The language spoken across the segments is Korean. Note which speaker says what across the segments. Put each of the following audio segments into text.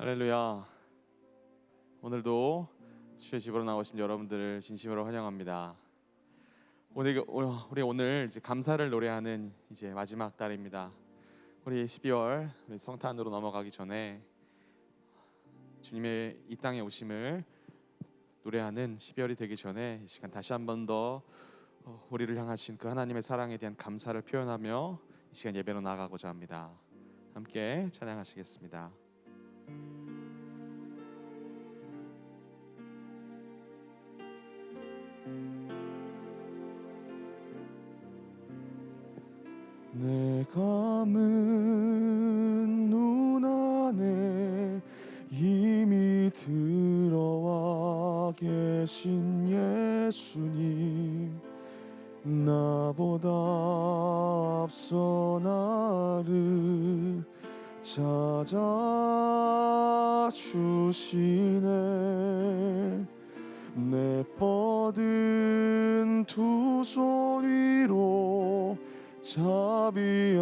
Speaker 1: 할렐루야. 오늘도 주의 집으로 나오신 여러분들을 진심으로 환영합니다. 우리 오늘 이제 감사를 노래하는 이제 마지막 달입니다. 우리 12월 우리 성탄으로 넘어가기 전에 주님의 이 땅에 오심을 노래하는 12월이 되기 전에 이 시간 다시 한 번 더 우리를 향하신 그 하나님의 사랑에 대한 감사를 표현하며 이 시간 예배로 나아가고자 합니다. 함께 찬양하시겠습니다. 내 감은 눈 안에 이미 들어와 계신 예수님, 나보다 앞서 나를 찾아주시네. 내 뻗은 두 손 위로 자비하심을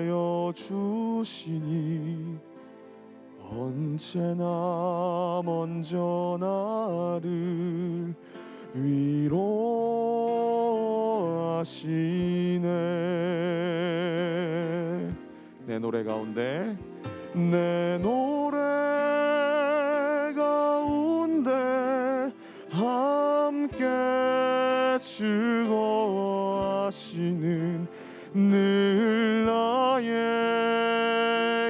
Speaker 1: 내어주시니 언제나 먼저 나를 위로하시네. 내 노래 가운데 함께 즐거워하시는 늘 나의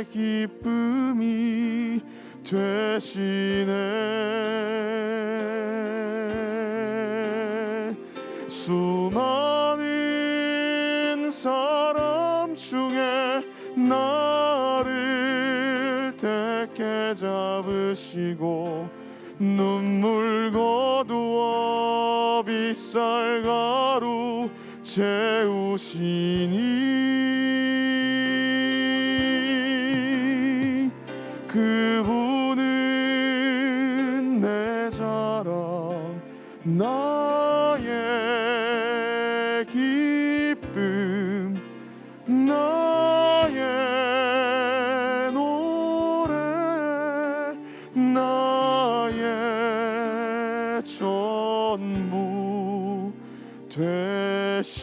Speaker 1: 기쁨이 되시네. 수많은 사람 중에 나를 택해 잡으시고 눈물 거두어 빗살 가루 채우시니 그분은 내 자랑, 나의 기쁨, 나의 노래, 나의 전부 되시네.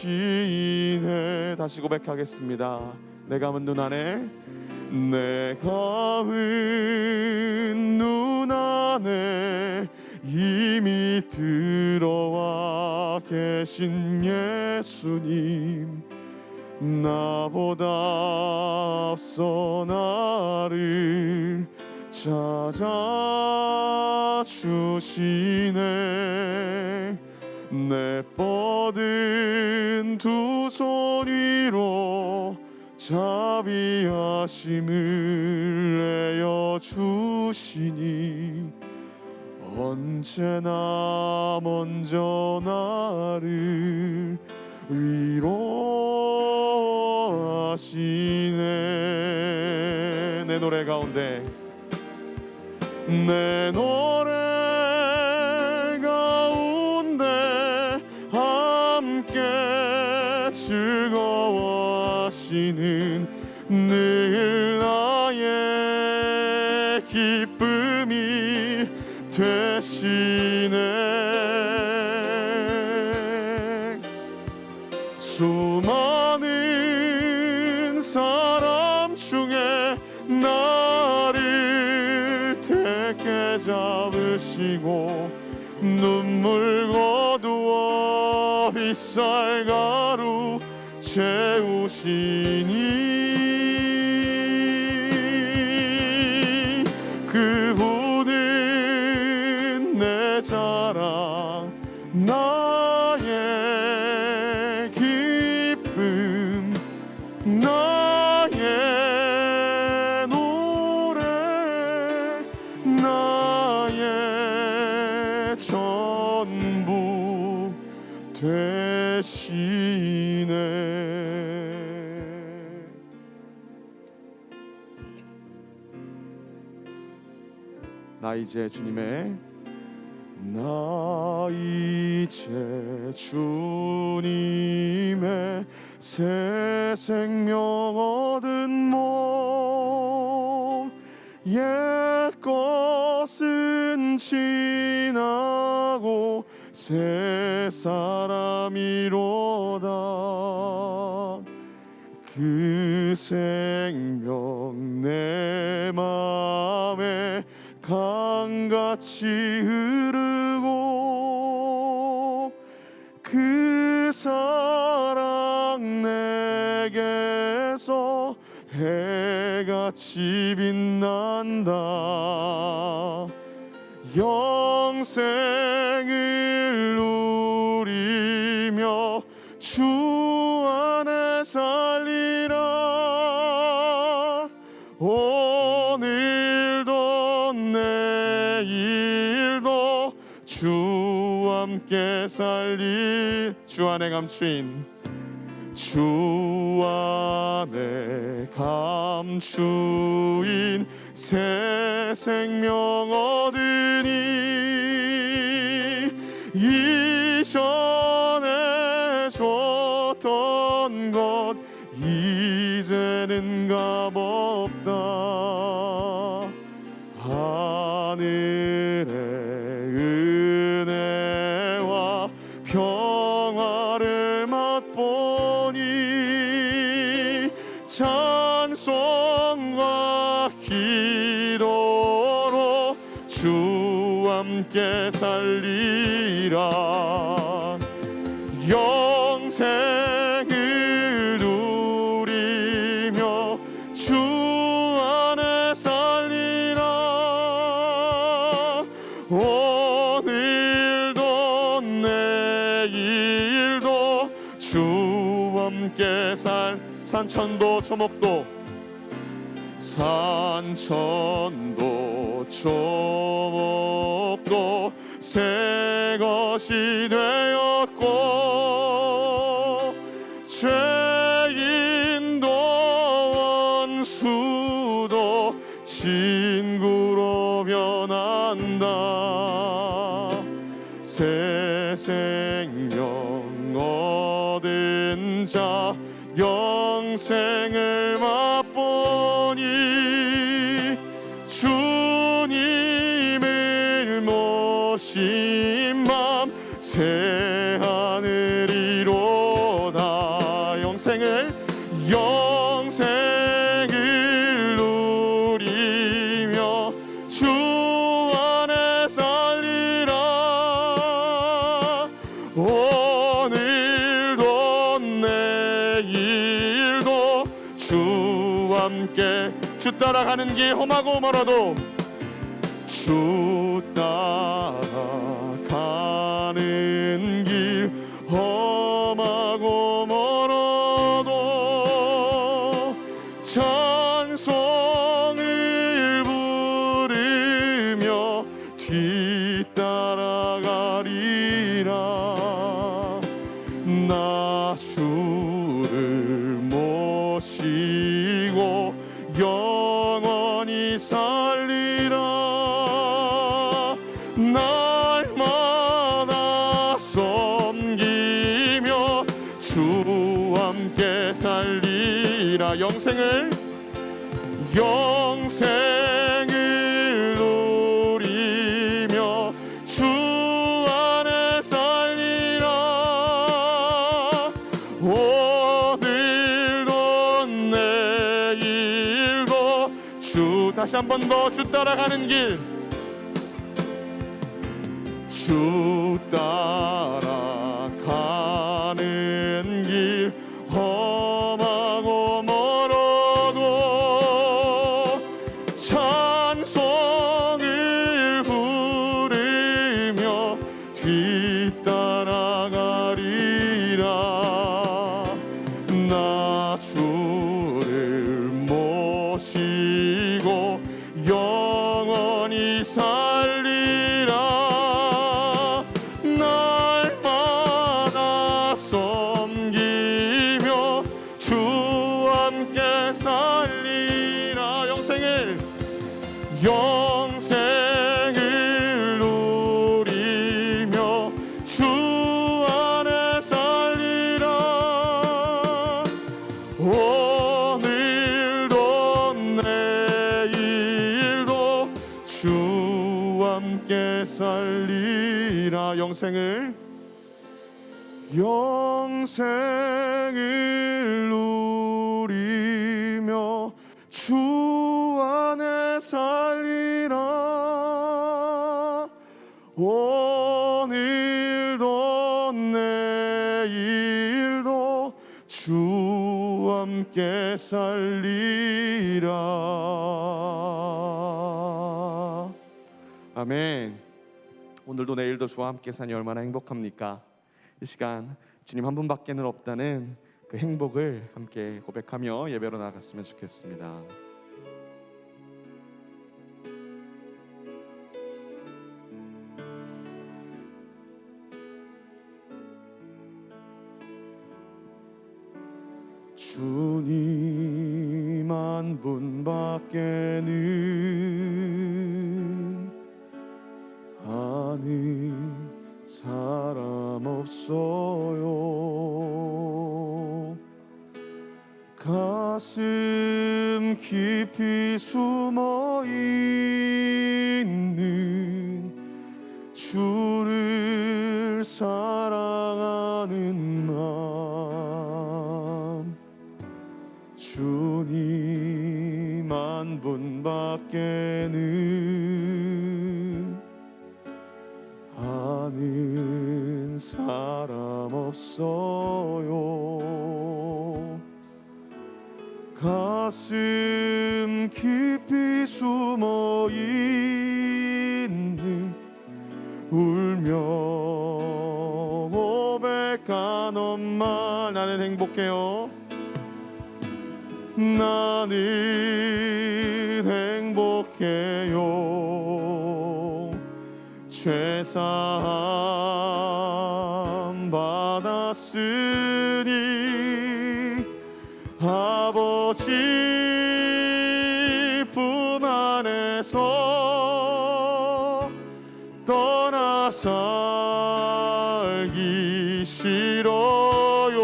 Speaker 1: 다시 고백하겠습니다. 내 감은 눈 안에, 내 감은 눈 안에 이미 들어와 계신 예수님, 나보다 앞서 나를 찾아주시네. 내 뻗은 두 손 위로 자비하심을 내어주시니 언제나 먼저 나를 위로하시네. 내 노래 가운데, 내 노래 가운데 함께 즐거워하시는 늘 나의 기쁨이 되시네. 수많은 사람 중에 나를 택해 잡으시고 눈물 거두어 빗살 가루 채우시니 그분은 내 자랑, 나의 기쁨, 나의 노래, 나의 전부 되시네. 나 이제 주님의, 나 이제 주님의 새 생명 얻은 몸 옛 것은 지나고 새 사람이로다. 그 생명 내 맘에 강같이 흐르고 그 사랑 내게서 해같이 빛난다. 영생을 누리며 주 안에 살리라. 오늘도 내일도 주와 함께 살릴 주 안에 감추인 주 안에 감추인 새 생명 얻으니 이전에 줬던 것 이제는 값없다. 하늘의 은혜와 평화를 맛보니 찬송과 기도로 주와 함께 살리라. 영생을 누리며 주 안에 살리라. 오늘도 내일도 주와 함께 산천도 초목도 산천도 초목도 새 것이 되었고 죄인도 원수도 친구로 변한다. 새 생명 얻은 자 영생을 맛보니 주님을 모신 맘 새 하늘이로다. 영생을 누리며 주 안에 살리라. 오늘도 내일도 주와 함께 주 따라가는 길 험하고 멀어도 주 따라가는 길 험하고 멀어도 찬송을 부르며 뒤따라가리라. 나 주를 모시고 영원히 살리라. 날마다 섬기며 주와 함께 살리라. 영생을 누리며 주 안에 살리라. 오늘도 내일도 주 다시 한 번 더 주 따라가는 길 주 따라가는 길 험하고 멀어도 찬송을 부르며 뒤따라가리라. 나 주를 모시고 영원히 살리라. 날마다 섬기 영생을 누리며 주 안에 살리라. 오늘도 내일도 주와 함께 살리라. 아멘. 오늘도 내일도 주와 함께 사니 얼마나 행복합니까? 이 시간 주님 한 분밖에는 없다는 그 행복을 함께 고백하며 예배로 나갔으면 좋겠습니다. 주님 한 분밖에는 아는 사람 없어요. 가슴 깊이 숨어 있는 주를 사랑하는 마음, 주님 한 분밖에는 아는 사람 없어요. 가슴 깊이 숨어 있는 울며 고백한 엄마, 나는 행복해요. 나는 행복해요. 죄사함 받았으니 아버지 품 안에서 떠나 살기 싫어요.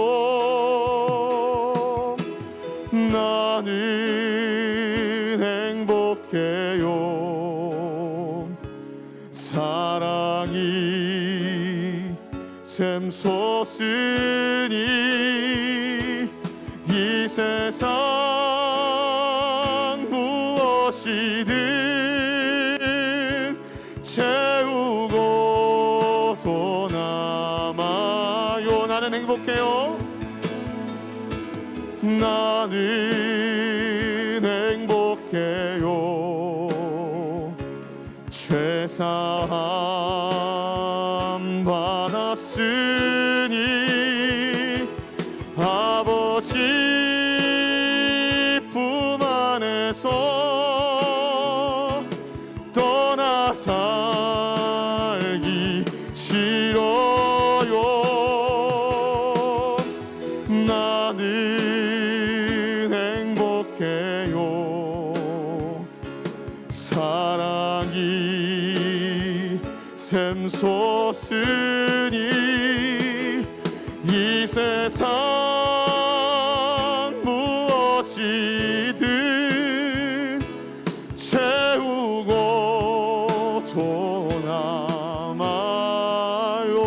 Speaker 1: 나는 행복해요. 사랑이 샘솟으니 이 세상 무엇이든 채우고 또 남아요. 나는 행복해요. 나는 행복해요. 죄사함 받았으니 아버지 품 안에서 떠나 살기 싫어요. 나는 행복해요. 사랑이 샘솟으니 이 세상 무엇이든 채우고 또 남아요.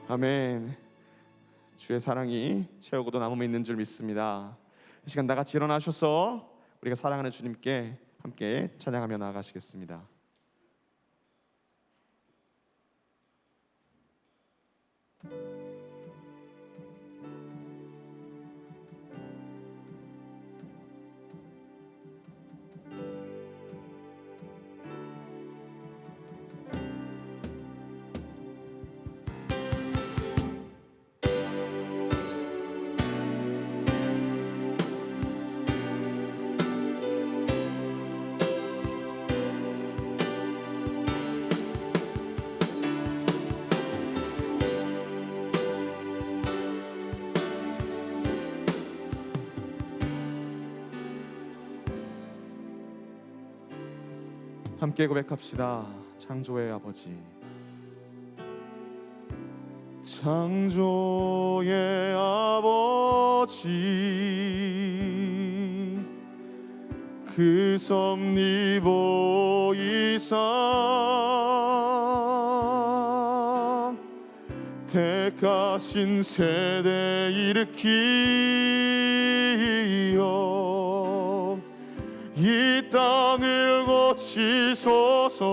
Speaker 1: 아멘. 주의 사랑이 채우고도 남음에 있는 줄 믿습니다. 이 시간 다 같이 일어나셔서 우리가 사랑하는 주님께 함께 찬양하며 나아가시겠습니다. 함께 고백합시다. 창조의 아버지, 창조의 아버지, 그 섭리 보이시고 이상 택하신 세대 일으키어 이 땅을 고치소서.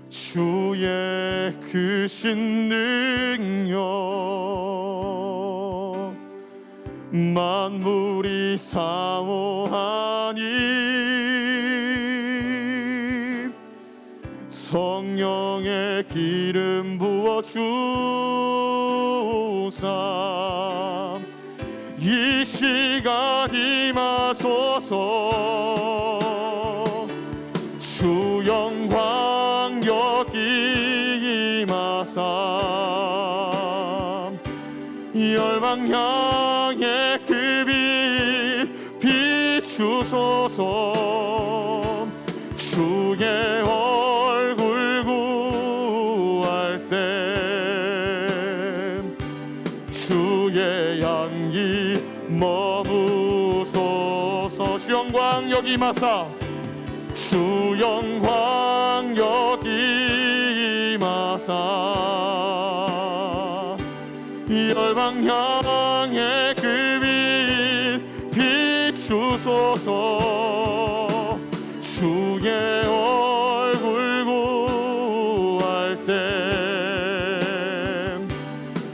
Speaker 1: 주의 크신 능력 만물이 사모하니 성령의 기름 부어 주사 이 시간 임하소서. 주 영광 여기 임하사 열방 향해 그 빛 비추소서. 주의 얼굴 구할 때 주의 향기 머무소서. 주 영광 여기 임하사 주 영광 여기 임하사 열방 향해 그 빛 비추소서. 주의 얼굴 구할 때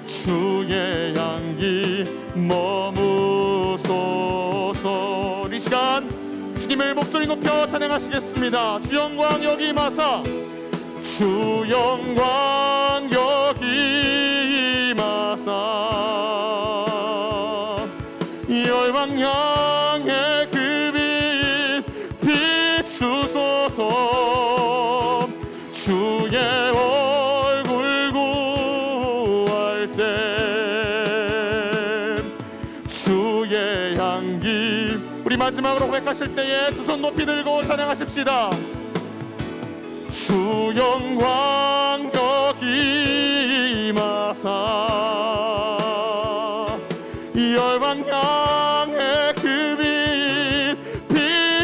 Speaker 1: 주의 향기 머무소서. 이 시간 주님을 목소리 높여 찬양하시겠습니다. 주 영광 여기 임하사 주 영광 여기 임하사 열방 향해 그 빛 비추소서. 주의 얼굴 구할 때 주의 향기. 우리 마지막으로 고백하실 때에 두 손 높이 들고 찬양하십시다. 주 영광 여기 임하사 열방 향해 그 빛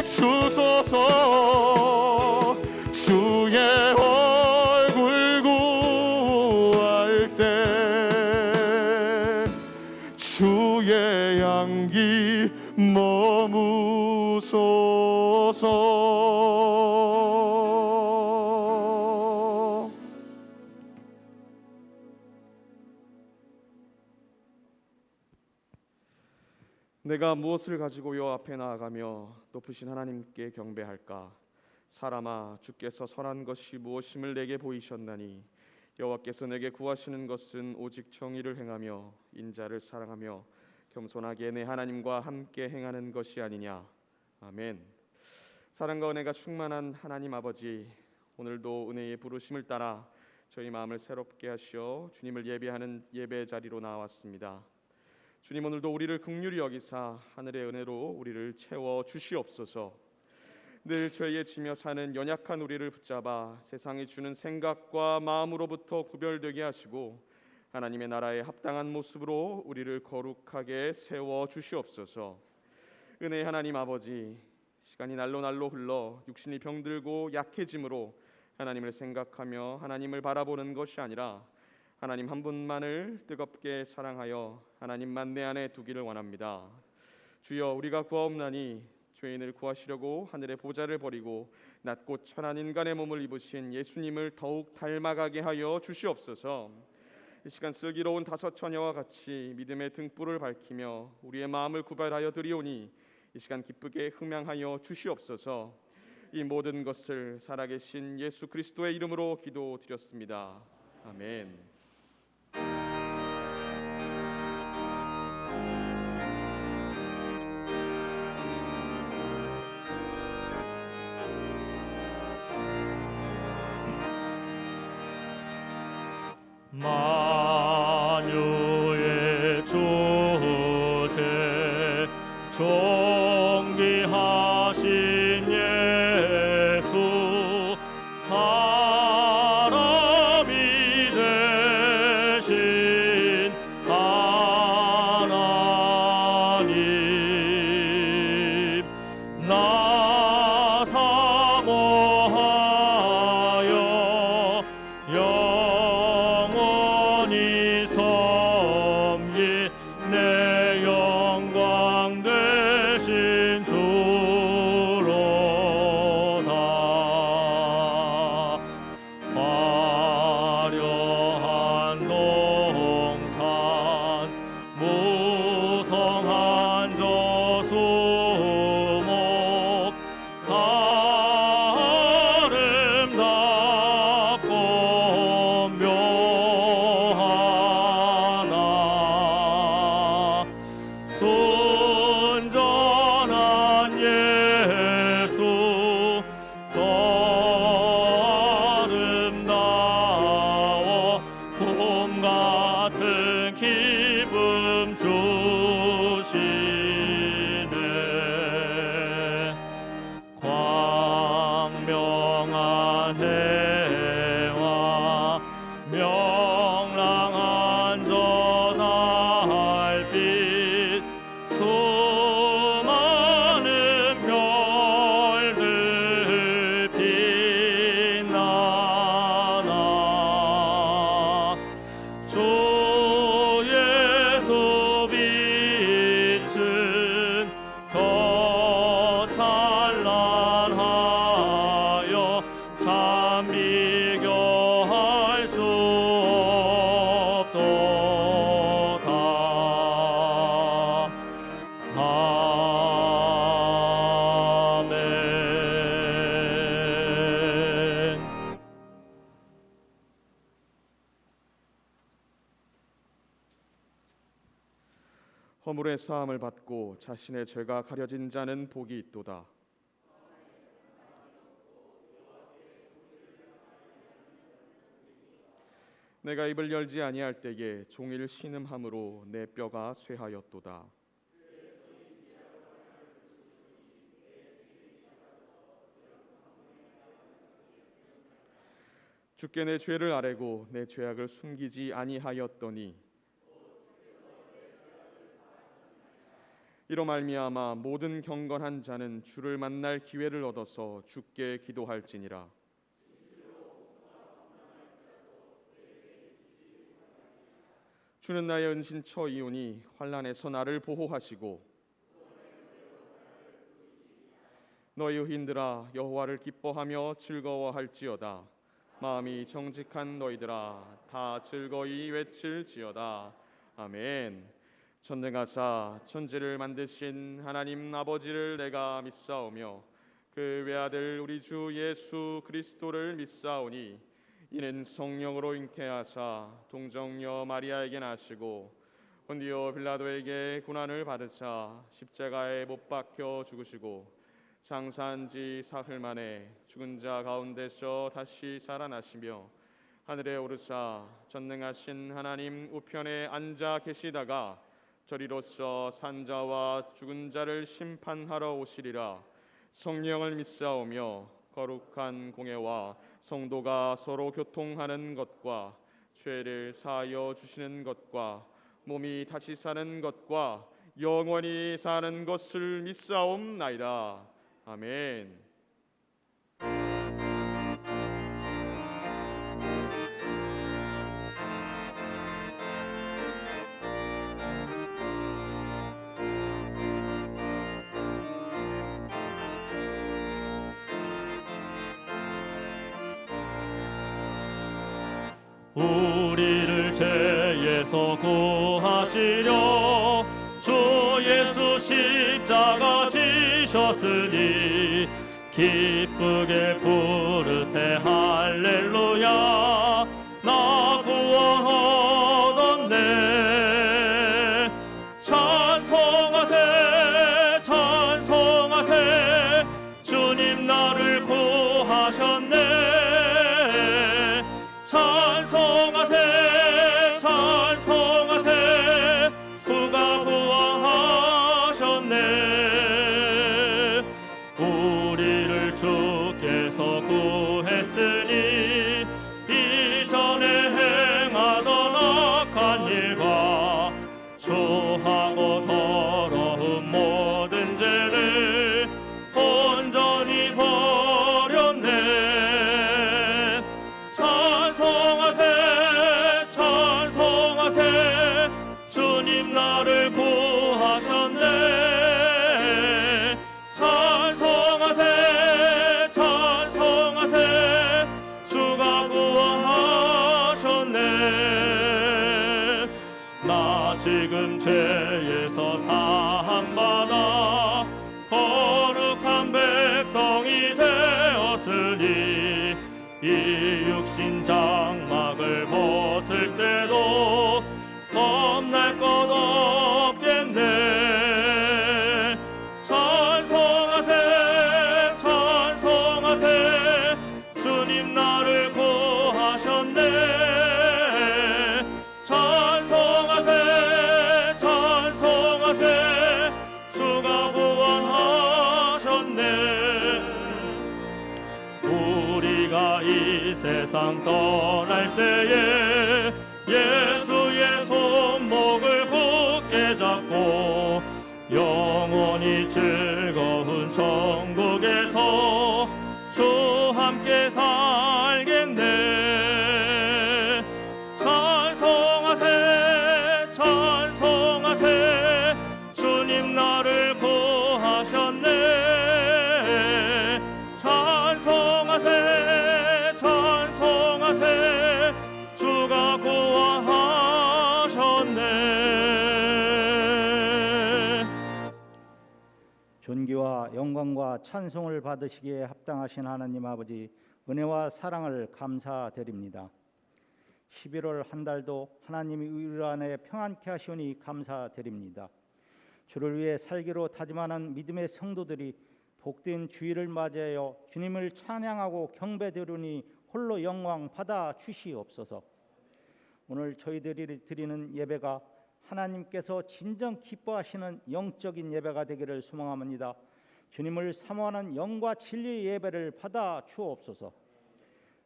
Speaker 1: 비추소서. 주의 얼굴 구할 때 주의 향기 머무소서. 내가 무엇을 가지고 여 앞에 나아가며 높으신 하나님께 경배할까? 사람아, 주께서 선한 것이 무엇임을 내게 보이셨나니 여호와께서 내게 구하시는 것은 오직 정의를 행하며 인자를 사랑하며 겸손하게 내 하나님과 함께 행하는 것이 아니냐. 아멘. 사랑과 은혜가 충만한 하나님 아버지, 오늘도 은혜의 부르심을 따라 저희 마음을 새롭게 하시어 주님을 예배하는 예배 자리로 나왔습니다. 주님, 오늘도 우리를 긍휼히 여기사 하늘의 은혜로 우리를 채워 주시옵소서. 늘 죄에 지며 사는 연약한 우리를 붙잡아 세상이 주는 생각과 마음으로부터 구별되게 하시고 하나님의 나라에 합당한 모습으로 우리를 거룩하게 세워 주시옵소서. 은혜의 하나님 아버지, 시간이 날로 날로 흘러 육신이 병들고 약해짐으로 하나님을 생각하며 하나님을 바라보는 것이 아니라 하나님 한 분만을 뜨겁게 사랑하여 하나님만 내 안에 두기를 원합니다. 주여, 우리가 구하옵나니 죄인을 구하시려고 하늘의 보좌를 버리고 낮고 천한 인간의 몸을 입으신 예수님을 더욱 닮아가게 하여 주시옵소서. 이 시간 슬기로운 다섯 처녀와 같이 믿음의 등불을 밝히며 우리의 마음을 구별하여 드리오니 이 시간 기쁘게 흥명하여 주시옵소서. 이 모든 것을 살아계신 예수 그리스도의 이름으로 기도드렸습니다. 아멘.
Speaker 2: 만유의 주제 존귀하신 예수 사람이 된 해와 명랑한 저 달빛 수많은 별들 빛나나 주의 빛은 더 찬란하여 참 비교할 수 없도다. 아멘.
Speaker 1: 허물의 사함을 받고 자신의 죄가 가려진 자는 복이 있도다. 내가 입을 열지 아니할 때에 종일 신음함으로 내 뼈가 쇠하였도다. 주께 내 죄를 아뢰고 내 죄악을 숨기지 아니하였더니 이로 말미암아 모든 경건한 자는 주를 만날 기회를 얻어서 주께 기도할지니라. 주는 나의 은신처이오니 환난에서 나를 보호하시고 너희 의인들아 여호와를 기뻐하며 즐거워할지어다. 마음이 정직한 너희들아 다 즐거이 외칠지어다. 아멘. 전능하사 천지를 만드신 하나님 아버지를 내가 믿사오며 그 외아들 우리 주 예수 그리스도를 믿사오니 이는 성령으로 잉태하사 동정녀 마리아에게 나시고 본디오 빌라도에게 고난을 받으사 십자가에 못 박혀 죽으시고 장사한 지 사흘 만에 죽은 자 가운데서 다시 살아나시며 하늘에 오르사 전능하신 하나님 우편에 앉아 계시다가 저리로서 산자와 죽은 자를 심판하러 오시리라. 성령을 믿사오며 거룩한 공예와 성도가 서로 교통하는 것과 죄를 사하여 주시는 것과 몸이 다시 사는 것과 영원히 사는 것을 믿사옵나이다. 아멘.
Speaker 2: 우리를 죄에서 구하시려 주 예수 십자가 지셨으니 기쁘게 부르세 할렐루야. 나 구원 얻었네. 찬송하세 찬송하세 주님 나를 구하셨네. 찬송하세 찬송하세 주가 구원하셨네. 우리를 주께서 구했으니 이전에 행하던 악한 일과 추하고 더러운 모든 죄를 온전히 버렸네. 찬송하세 찬송하세 주님 나를 구하셨네. 찬송하세 찬송하세 주가 구원하셨네. 나 지금 죄에서 사함받아 거룩한 백성이 되었으니 이 육신 장막을 벗을 때도 겁날 것 없겠네. 찬송하세 찬송하세 주님 나를 구하셨네. 찬송하세 찬송하세 주가 구원하셨네. 우리가 우리가 이 세상 떠날 때에 예수의 손목을 굳게 잡고 영원히 즐거운 천국에서 주 함께 살겠네. 찬송하세 찬송하세 주님 나를 구하셨네. 찬송하세 찬송하세 주가 구원하셨네.
Speaker 3: 존귀와 영광과 찬송을 받으시기에 합당하신 하나님 아버지, 은혜와 사랑을 감사드립니다. 11월 한 달도 하나님이 우리 안에 평안케 하시오니 감사드립니다. 주를 위해 살기로 다짐하는 믿음의 성도들이 복된 주일을 맞이하여 주님을 찬양하고 경배드리니 홀로 영광 받아 주시옵소서. 오늘 저희들이 드리는 예배가 하나님께서 진정 기뻐하시는 영적인 예배가 되기를 소망합니다. 주님을 사모하는 영과 진리의 예배를 받아 주옵소서.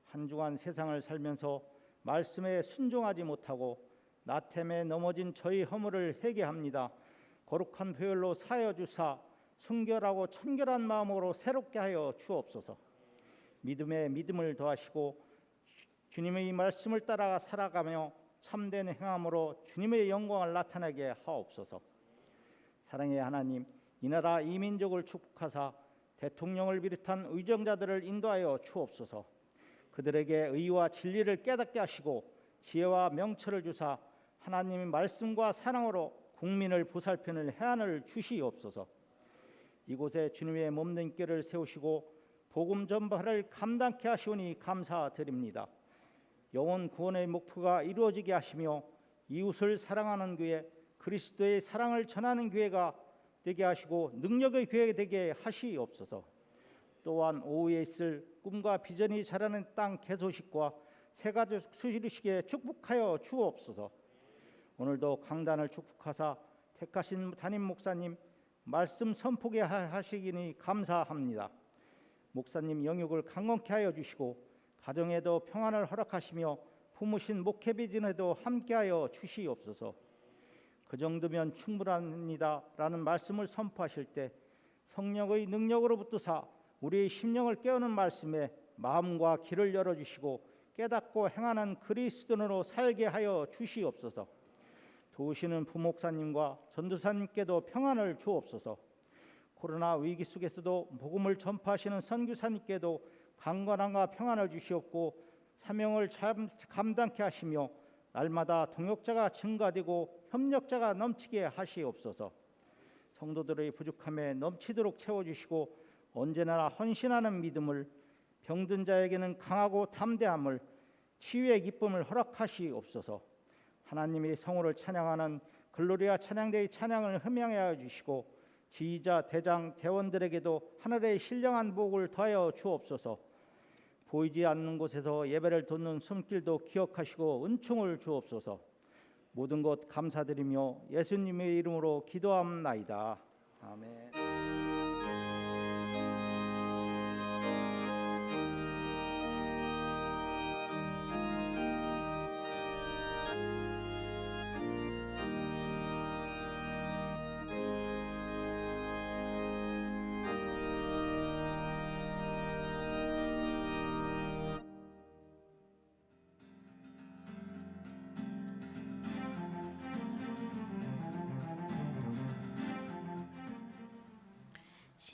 Speaker 3: 한 주간 세상을 살면서 말씀에 순종하지 못하고 나템에 넘어진 저희 허물을 회개합니다. 거룩한 보혈로 사하여 주사 순결하고 청결한 마음으로 새롭게 하여 주옵소서. 믿음에 믿음을 더하시고 주님의 이 말씀을 따라 살아가며 참된 행함으로 주님의 영광을 나타내게 하옵소서. 사랑의 하나님, 이 나라 이 민족을 축복하사 대통령을 비롯한 의정자들을 인도하여 주옵소서. 그들에게 의와 진리를 깨닫게 하시고 지혜와 명철을 주사 하나님의 말씀과 사랑으로 국민을 보살피는 해안을 주시옵소서. 이곳에 주님의 몸된 께를 세우시고 복음 전파를 감당케 하시오니 감사드립니다. 영혼 구원의 목표가 이루어지게 하시며 이웃을 사랑하는 교회, 그리스도의 사랑을 전하는 교회가 되게 하시고 능력의 교회가 되게 하시옵소서. 또한 오후에 있을 꿈과 비전이 자라는 땅 개소식과 새가족 수시르시게 축복하여 주옵소서. 오늘도 강단을 축복하사 택하신 담임 목사님 말씀 선포게 하시기니 감사합니다. 목사님 영육을 강건케 하여 주시고 가정에도 평안을 허락하시며 품으신 목회비전에도 함께하여 주시옵소서. 그 정도면 충분합니다 라는 말씀을 선포하실 때 성령의 능력으로 붙드사 우리의 심령을 깨우는 말씀에 마음과 귀를 열어주시고 깨닫고 행하는 그리스도인으로 살게 하여 주시옵소서. 도우시는 부목사님과 전도사님께도 평안을 주옵소서. 코로나 위기 속에서도 복음을 전파하시는 선교사님께도 강건함과 평안을 주시옵고 사명을 감당케 하시며 날마다 동역자가 증가되고 협력자가 넘치게 하시옵소서. 성도들의 부족함에 넘치도록 채워주시고 언제나 헌신하는 믿음을, 병든 자에게는 강하고 담대함을, 치유의 기쁨을 허락하시옵소서. 하나님의 성호를 찬양하는 글로리아 찬양대의 찬양을 흠양하여 주시고 지휘자, 대장, 대원들에게도 하늘의 신령한 복을 더하여 주옵소서. 보이지 않는 곳에서 예배를 돕는 숨길도 기억하시고 은총을 주옵소서. 모든 것 감사드리며 예수님의 이름으로 기도함나이다. 아멘.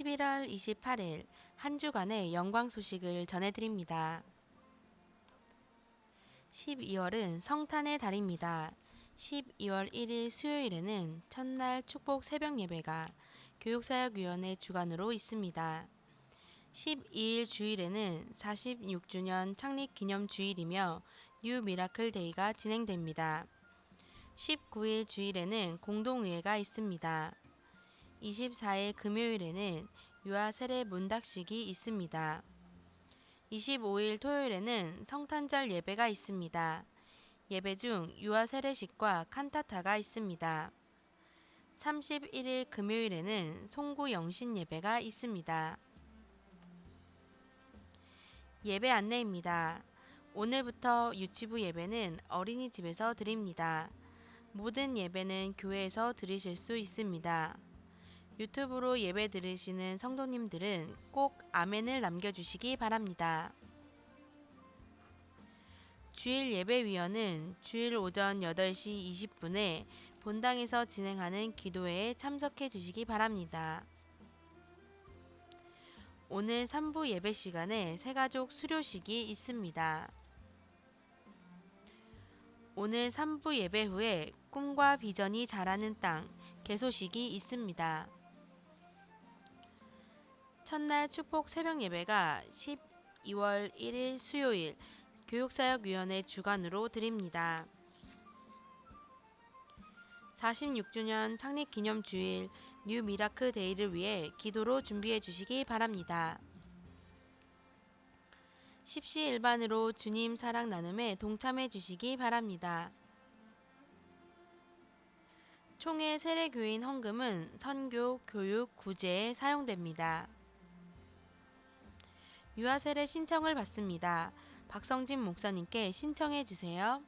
Speaker 4: 11월 28일 한 주간의 영광 소식을 전해드립니다. 12월은 성탄의 달입니다. 12월 1일 수요일에는 첫날 축복 새벽 예배가 교육사역위원회 주관으로 있습니다. 12일 주일에는 46주년 창립 기념 주일이며 뉴 미라클 데이가 진행됩니다. 19일 주일에는 공동의회가 있습니다. 24일 금요일에는 유아 세례 문답식이 있습니다. 25일 토요일에는 성탄절 예배가 있습니다. 예배 중 유아 세례식과 칸타타가 있습니다. 31일 금요일에는 송구 영신 예배가 있습니다. 예배 안내입니다. 오늘부터 유치부 예배는 어린이집에서 드립니다. 모든 예배는 교회에서 들으실 수 있습니다. 유튜브로 예배 들으시는 성도님들은 꼭 아멘을 남겨주시기 바랍니다. 주일 예배위원은 주일 오전 8시 20분에 본당에서 진행하는 기도회에 참석해 주시기 바랍니다. 오늘 3부 예배 시간에 새가족 수료식이 있습니다. 오늘 3부 예배 후에 꿈과 비전이 자라는 땅 개소식이 있습니다. 첫날 축복 새벽 예배가 12월 1일 수요일 교육사역위원회 주관으로 드립니다. 46주년 창립기념주일 뉴 미라클 데이를 위해 기도로 준비해 주시기 바랍니다. 십시일반으로 주님 사랑 나눔에 동참해 주시기 바랍니다. 총회 세례교인 헌금은 선교, 교육, 구제에 사용됩니다. 유아세례 신청을 받습니다. 박성진 목사님께 신청해 주세요.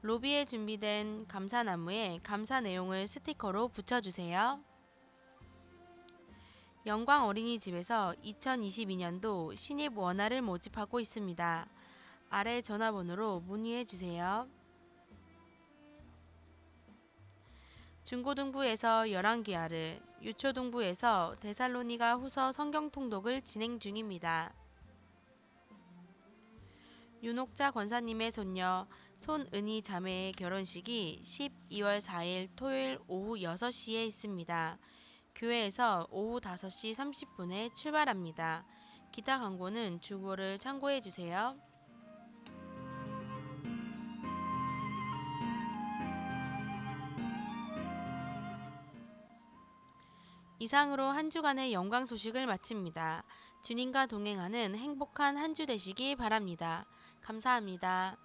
Speaker 4: 로비에 준비된 감사나무에 감사 내용을 스티커로 붙여주세요. 영광 어린이집에서 2022년도 신입 원아를 모집하고 있습니다. 아래 전화번호로 문의해 주세요. 중고등부에서 열왕기하를, 유초등부에서 데살로니가 후서 성경 통독을 진행 중입니다. 윤옥자 권사님의 손녀 손은희 자매의 결혼식이 12월 4일 토요일 오후 6시에 있습니다. 교회에서 오후 5시 30분에 출발합니다. 기타 광고는 주보를 참고해 주세요. 이상으로 한 주간의 영광 소식을 마칩니다. 주님과 동행하는 행복한 한 주 되시기 바랍니다. 감사합니다.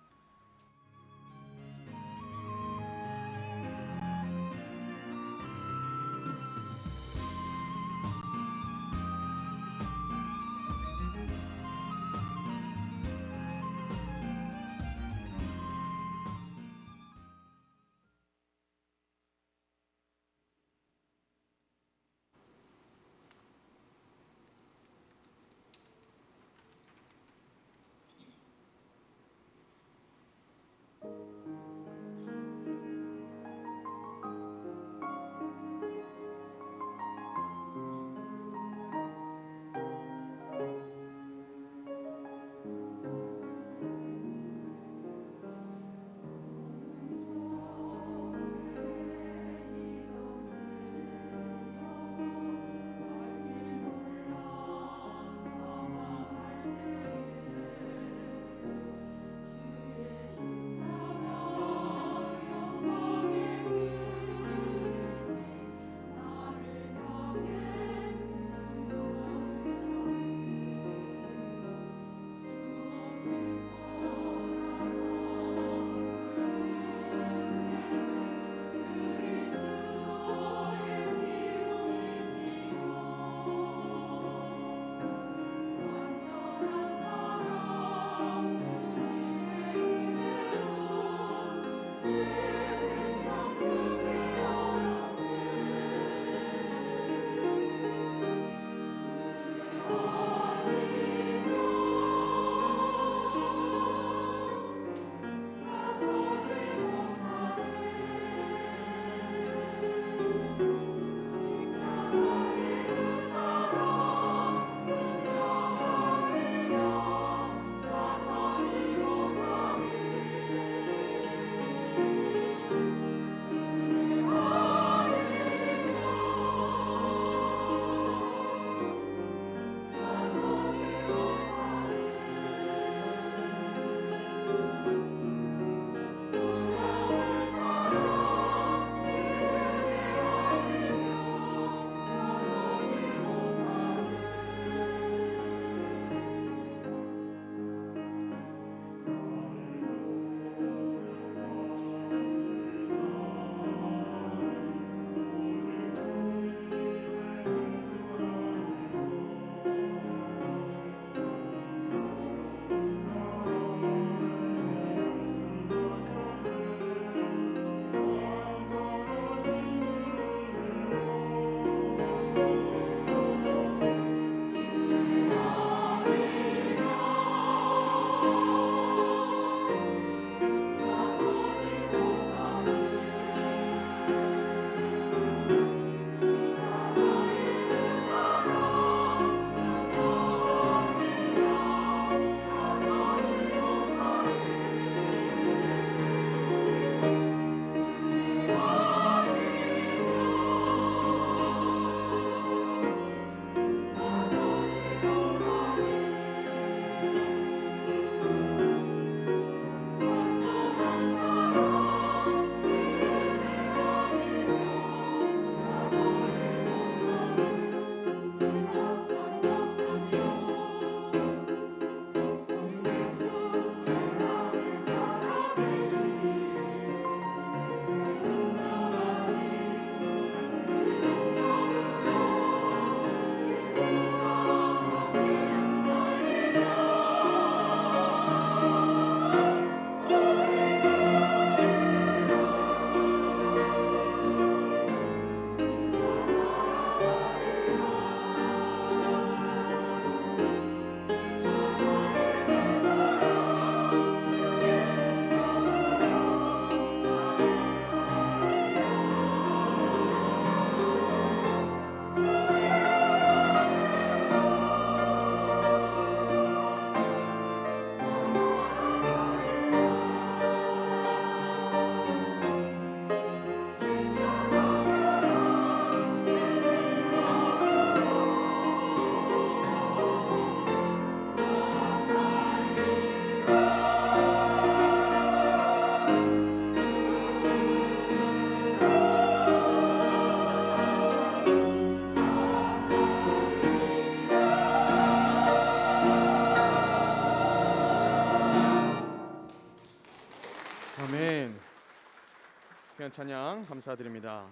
Speaker 1: 귀한 찬양 감사드립니다.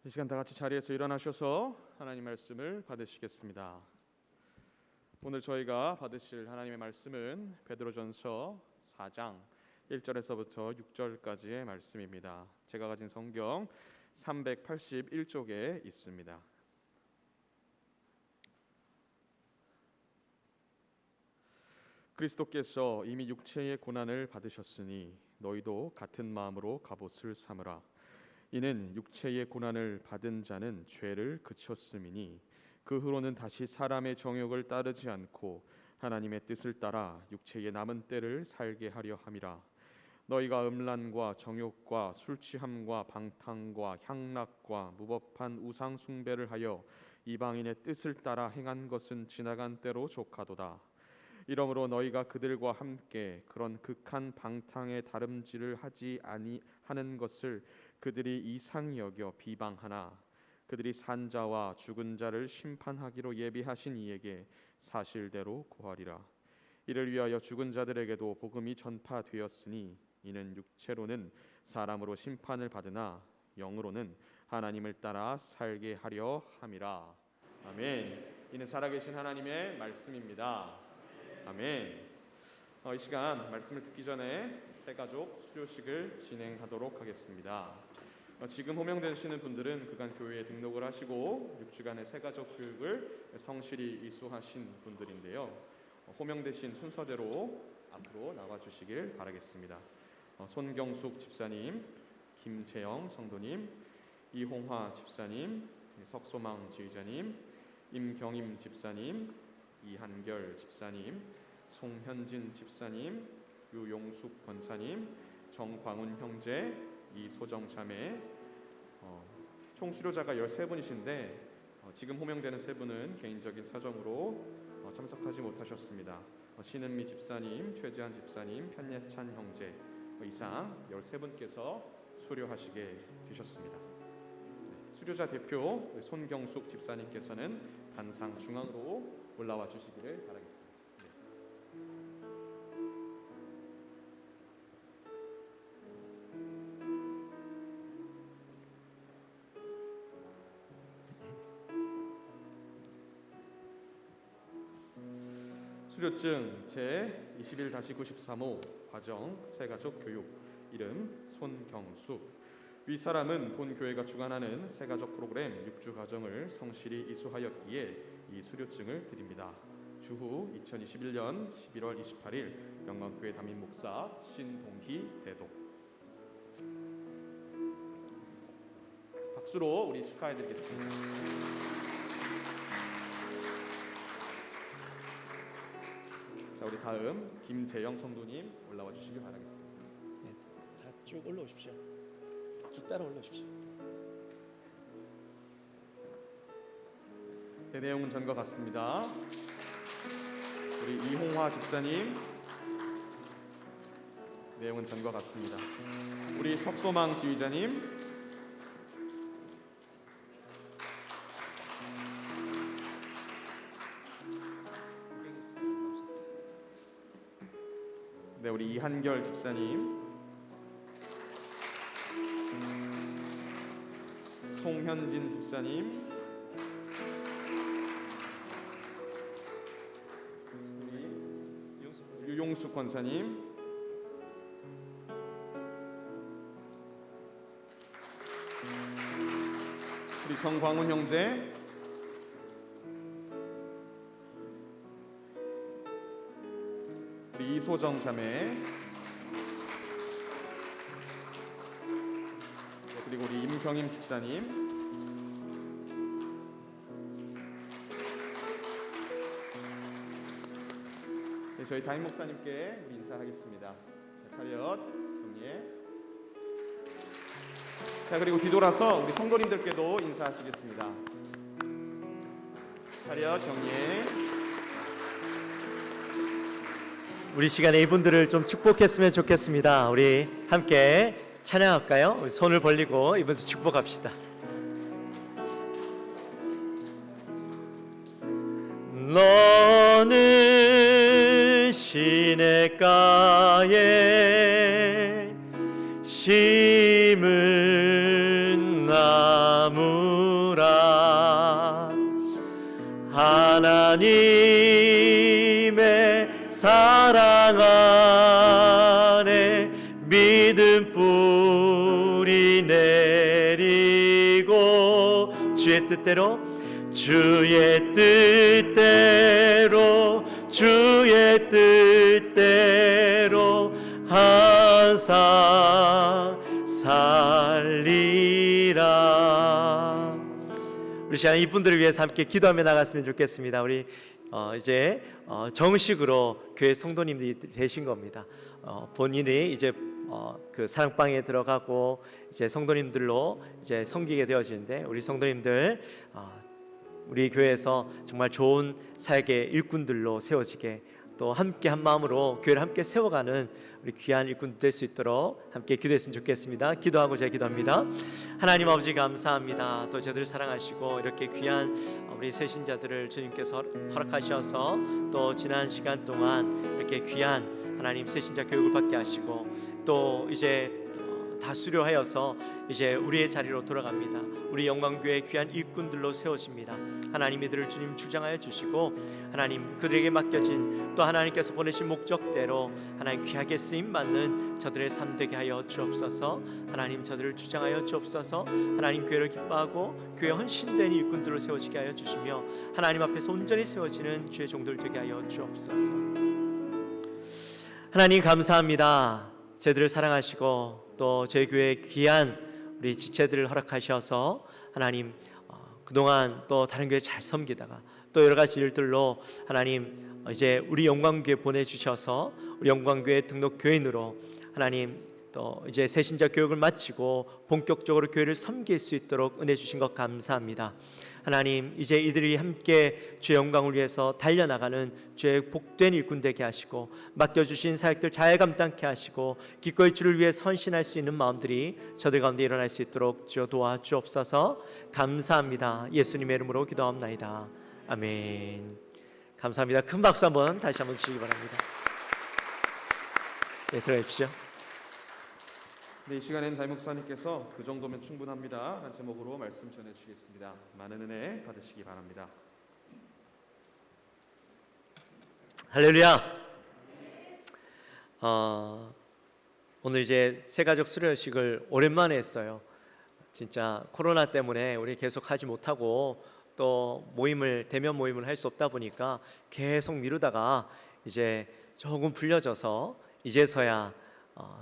Speaker 1: 이 시간 다 같이 자리에서 일어나셔서 하나님 말씀을 받으시겠습니다. 오늘 저희가 받으실 하나님의 말씀은 베드로전서 4장 1절에서부터 6절까지의 말씀입니다. 제가 가진 성경 381쪽에 있습니다. 그리스도께서 이미 육체의 고난을 받으셨으니 너희도 같은 마음으로 갑옷을 삼으라. 이는 육체의 고난을 받은 자는 죄를 그쳤음이니 그 후로는 다시 사람의 정욕을 따르지 않고 하나님의 뜻을 따라 육체의 남은 때를 살게 하려 함이라. 너희가 음란과 정욕과 술 취함과 방탕과 향락과 무법한 우상 숭배를 하여 이방인의 뜻을 따라 행한 것은 지나간 때로 족하도다. 이러므로 너희가 그들과 함께 그런 극한 방탕의 다름질을 하지 아니하는 것을 그들이 이상히 여겨 비방하나 그들이 산 자와 죽은 자를 심판하기로 예비하신 이에게 사실대로 고하리라. 이를 위하여 죽은 자들에게도 복음이 전파되었으니 이는 육체로는 사람으로 심판을 받으나 영으로는 하나님을 따라 살게 하려 함이라. 아멘. 이는 살아계신 하나님의 말씀입니다. 아멘. 이 시간 말씀을 듣기 전에 새가족 수료식을 진행하도록 하겠습니다. 지금 호명되시는 분들은 그간 교회에 등록을 하시고 6주간의 새가족 교육을 성실히 이수하신 분들인데요. 호명되신 순서대로 앞으로 나와주시길 바라겠습니다. 손경숙 집사님, 김재영 성도님, 이홍화 집사님, 석소망 지휘자님, 임경임 집사님, 이한결 집사님, 송현진 집사님, 유용숙 권사님, 정광훈 형제, 이소정 자매, 총 수료자가 13분이신데 지금 호명되는 3분은 개인적인 사정으로 참석하지 못하셨습니다. 신은미 집사님, 최재한 집사님, 편예찬 형제 이상 13분께서 수료하시게 되셨습니다. 수료자 대표 손경숙 집사님께서는 단상 중앙으로 올라와 주시기를 바라겠습니다. 수료증 제 21-93호 과정 새가족 교육 이름 손경숙. 위 사람은 본 교회가 주관하는 새가족 프로그램 6주 과정을 성실히 이수하였기에 이 수료증을 드립니다. 주후 2021년 11월 28일 영광교회 담임 목사 신동희 대독. 박수로 우리 축하해드리겠습니다. 자, 우리 다음 김재영 성도님 올라와 주시길 바라겠습니다.
Speaker 5: 네, 다 쭉 올라오십시오. 쭉 따라 올라오십시오.
Speaker 1: 네, 내용은 전과 같습니다. 우리 이홍화 집사님 내용은 전과 같습니다. 우리 석소망 지휘자님, 네, 우리 이한결 집사님, 송현진 집사님, 유용숙 권사님, 우리 정광훈 형제, 우리 이소정 자매, 그리고 우리 임경임 집사님, 네, 저희 담임 목사님께 인사하겠습니다. 자, 차렷 경례. 자, 그리고 뒤돌아서 우리 성도님들께도 인사하시겠습니다. 차렷 경례.
Speaker 5: 우리 시간에 이분들을 좀 축복했으면 좋겠습니다. 우리 함께 찬양할까요? 우리 손을 벌리고 이분들 축복합시다. 너는 시냇가에 심은 나무라. 하나님의 사랑 안에 믿음 뿌리 내리고 주의 뜻대로 항상 살리라. 우리 시간 이분들을 위해서 함께 기도하며 나갔으면 좋겠습니다. 우리 이제 정식으로 교회 성도님들이 되신 겁니다. 본인이 이제 그 사랑방에 들어가고 이제 성도님들로 이제 섬기게 되어지는데, 우리 성도님들 우리 교회에서 정말 좋은 사역의 일꾼들로 세워지게, 또 함께 한 마음으로 교회를 함께 세워가는 우리 귀한 일꾼 될 수 있도록 함께 기도했으면 좋겠습니다. 기도하고 제가 기도합니다. 하나님 아버지 감사합니다. 또 저들을 사랑하시고 이렇게 귀한 우리 새신자들을 주님께서 허락하셔서 또 지난 시간 동안 이렇게 귀한 하나님 새신자 교육을 받게 하시고, 또 이제 다 수료하여서 이제 우리의 자리로 돌아갑니다. 우리 영광교회 귀한 일꾼들로 세워집니다. 하나님 이들을 주님 주장하여 주시고, 하나님 그들에게 맡겨진 또 하나님께서 보내신 목적대로 하나님 귀하게 쓰임 받는 저들의 삶 되게 하여 주옵소서. 하나님 저들을 주장하여 주옵소서. 하나님 교회를 기뻐하고 교회 헌신된 일꾼들로 세워지게 하여 주시며, 하나님 앞에서 온전히 세워지는 주의 종들 되게 하여 주옵소서. 하나님 감사합니다. 저희들을 사랑하시고 또 저희 교회에 귀한 우리 지체들을 허락하셔서 하나님 그동안 또 다른 교회 잘 섬기다가 또 여러 가지 일들로 하나님 이제 우리 영광교회 보내주셔서 우리 영광교회 등록 교인으로 하나님 또 이제 새신자 교육을 마치고 본격적으로 교회를 섬길 수 있도록 은혜 주신 것 감사합니다. 하나님 이제 이들이 함께 주의 영광을 위해서 달려나가는 주의 복된 일꾼 되게 하시고, 맡겨주신 사역들 잘 감당케 하시고, 기꺼이 주를 위해 헌신할 수 있는 마음들이 저들 가운데 일어날 수 있도록 주여 도와주옵소서. 감사합니다. 예수님의 이름으로 기도합나이다. 아멘. 감사합니다. 큰 박수 한번 다시 한번 주시기 바랍니다. 네, 들어가십시오.
Speaker 1: 네, 이 시간엔 담임 목사님께서 그 정도면 충분합니다 라는 제목으로 말씀 전해주시겠습니다. 많은 은혜 받으시기 바랍니다.
Speaker 5: 할렐루야. 오늘 이제 새가족 수료식을 오랜만에 했어요. 진짜 코로나 때문에 우리 계속 하지 못하고 또 대면 모임을 할 수 없다 보니까 계속 미루다가 이제 조금 풀려져서 이제서야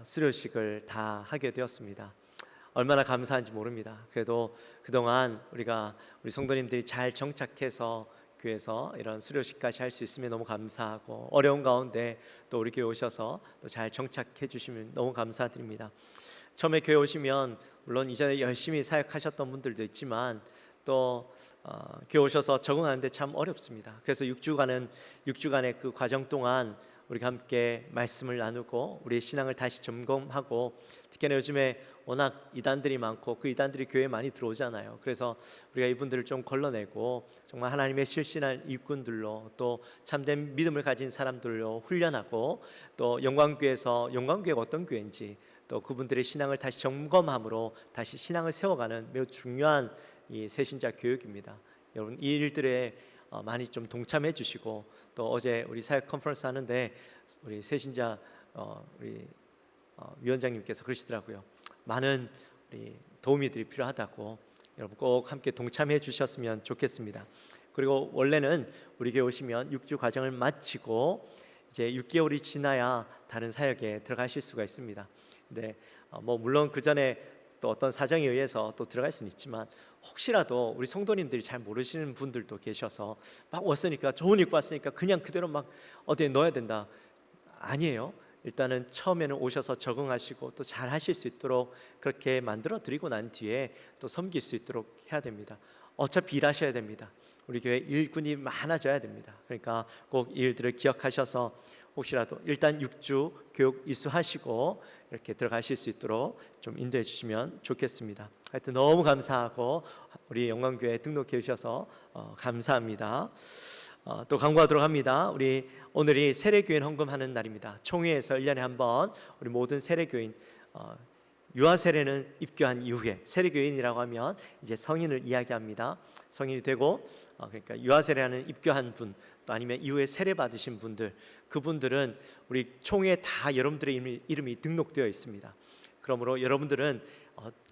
Speaker 5: 수료식을 다 하게 되었습니다. 얼마나 감사한지 모릅니다. 그래도 그동안 우리 성도님들이 잘 정착해서 교회에서 이런 수료식까지 할 수 있으면 너무 감사하고, 어려운 가운데 또 우리 교회 오셔서 또 잘 정착해 주시면 너무 감사드립니다. 처음에 교회 오시면 물론 이전에 열심히 사역하셨던 분들도 있지만 또 교회 오셔서 적응하는데 참 어렵습니다. 그래서 6주간의 그 과정 동안 우리가 함께 말씀을 나누고 우리의 신앙을 다시 점검하고, 특히나 요즘에 워낙 이단들이 많고 그 이단들이 교회에 많이 들어오잖아요. 그래서 우리가 이분들을 좀 걸러내고 정말 하나님의 실신한 일꾼들로, 또 참된 믿음을 가진 사람들로 훈련하고, 또 영광교회에서 영광교회가 어떤 교회인지 또 그분들의 신앙을 다시 점검함으로 다시 신앙을 세워가는 매우 중요한 이 새신자 교육입니다. 여러분 이 일들에 많이 좀 동참해 주시고, 또 어제 우리 사역 컨퍼런스 하는데 우리 새신자 우리 위원장님께서 그러시더라고요. 많은 우리 도우미들이 필요하다고, 여러분 꼭 함께 동참해 주셨으면 좋겠습니다. 그리고 원래는 우리 교회 오시면 6주 과정을 마치고 이제 6개월이 지나야 다른 사역에 들어가실 수가 있습니다. 근데 물론 그 전에 또 어떤 사정에 의해서 또 들어갈 수는 있지만, 혹시라도 우리 성도님들이 잘 모르시는 분들도 계셔서 막 왔으니까 좋은 일고 왔으니까 그냥 그대로 막 어디에 넣어야 된다, 아니에요. 일단은 처음에는 오셔서 적응하시고 또 잘 하실 수 있도록 그렇게 만들어 드리고 난 뒤에 또 섬길 수 있도록 해야 됩니다. 어차피 일하셔야 됩니다. 우리 교회 일꾼이 많아져야 됩니다. 그러니까 꼭 이 일들을 기억하셔서 혹시라도 일단 6주 교육 이수하시고 이렇게 들어가실 수 있도록 좀 인도해 주시면 좋겠습니다. 하여튼 너무 감사하고 우리 영광교회 등록해 주셔서 감사합니다. 또 강구하도록 합니다. 우리 오늘이 세례교인 헌금하는 날입니다. 총회에서 1년에 한 번 우리 모든 세례교인 유아 세례는 입교한 이후에 세례교인이라고 하면 이제 성인을 이야기합니다. 성인이 되고 그러니까 유아 세례하는 입교한 분, 또 아니면 이후에 세례 받으신 분들, 그분들은 우리 총회에 다 여러분들의 이름이 등록되어 있습니다. 그러므로 여러분들은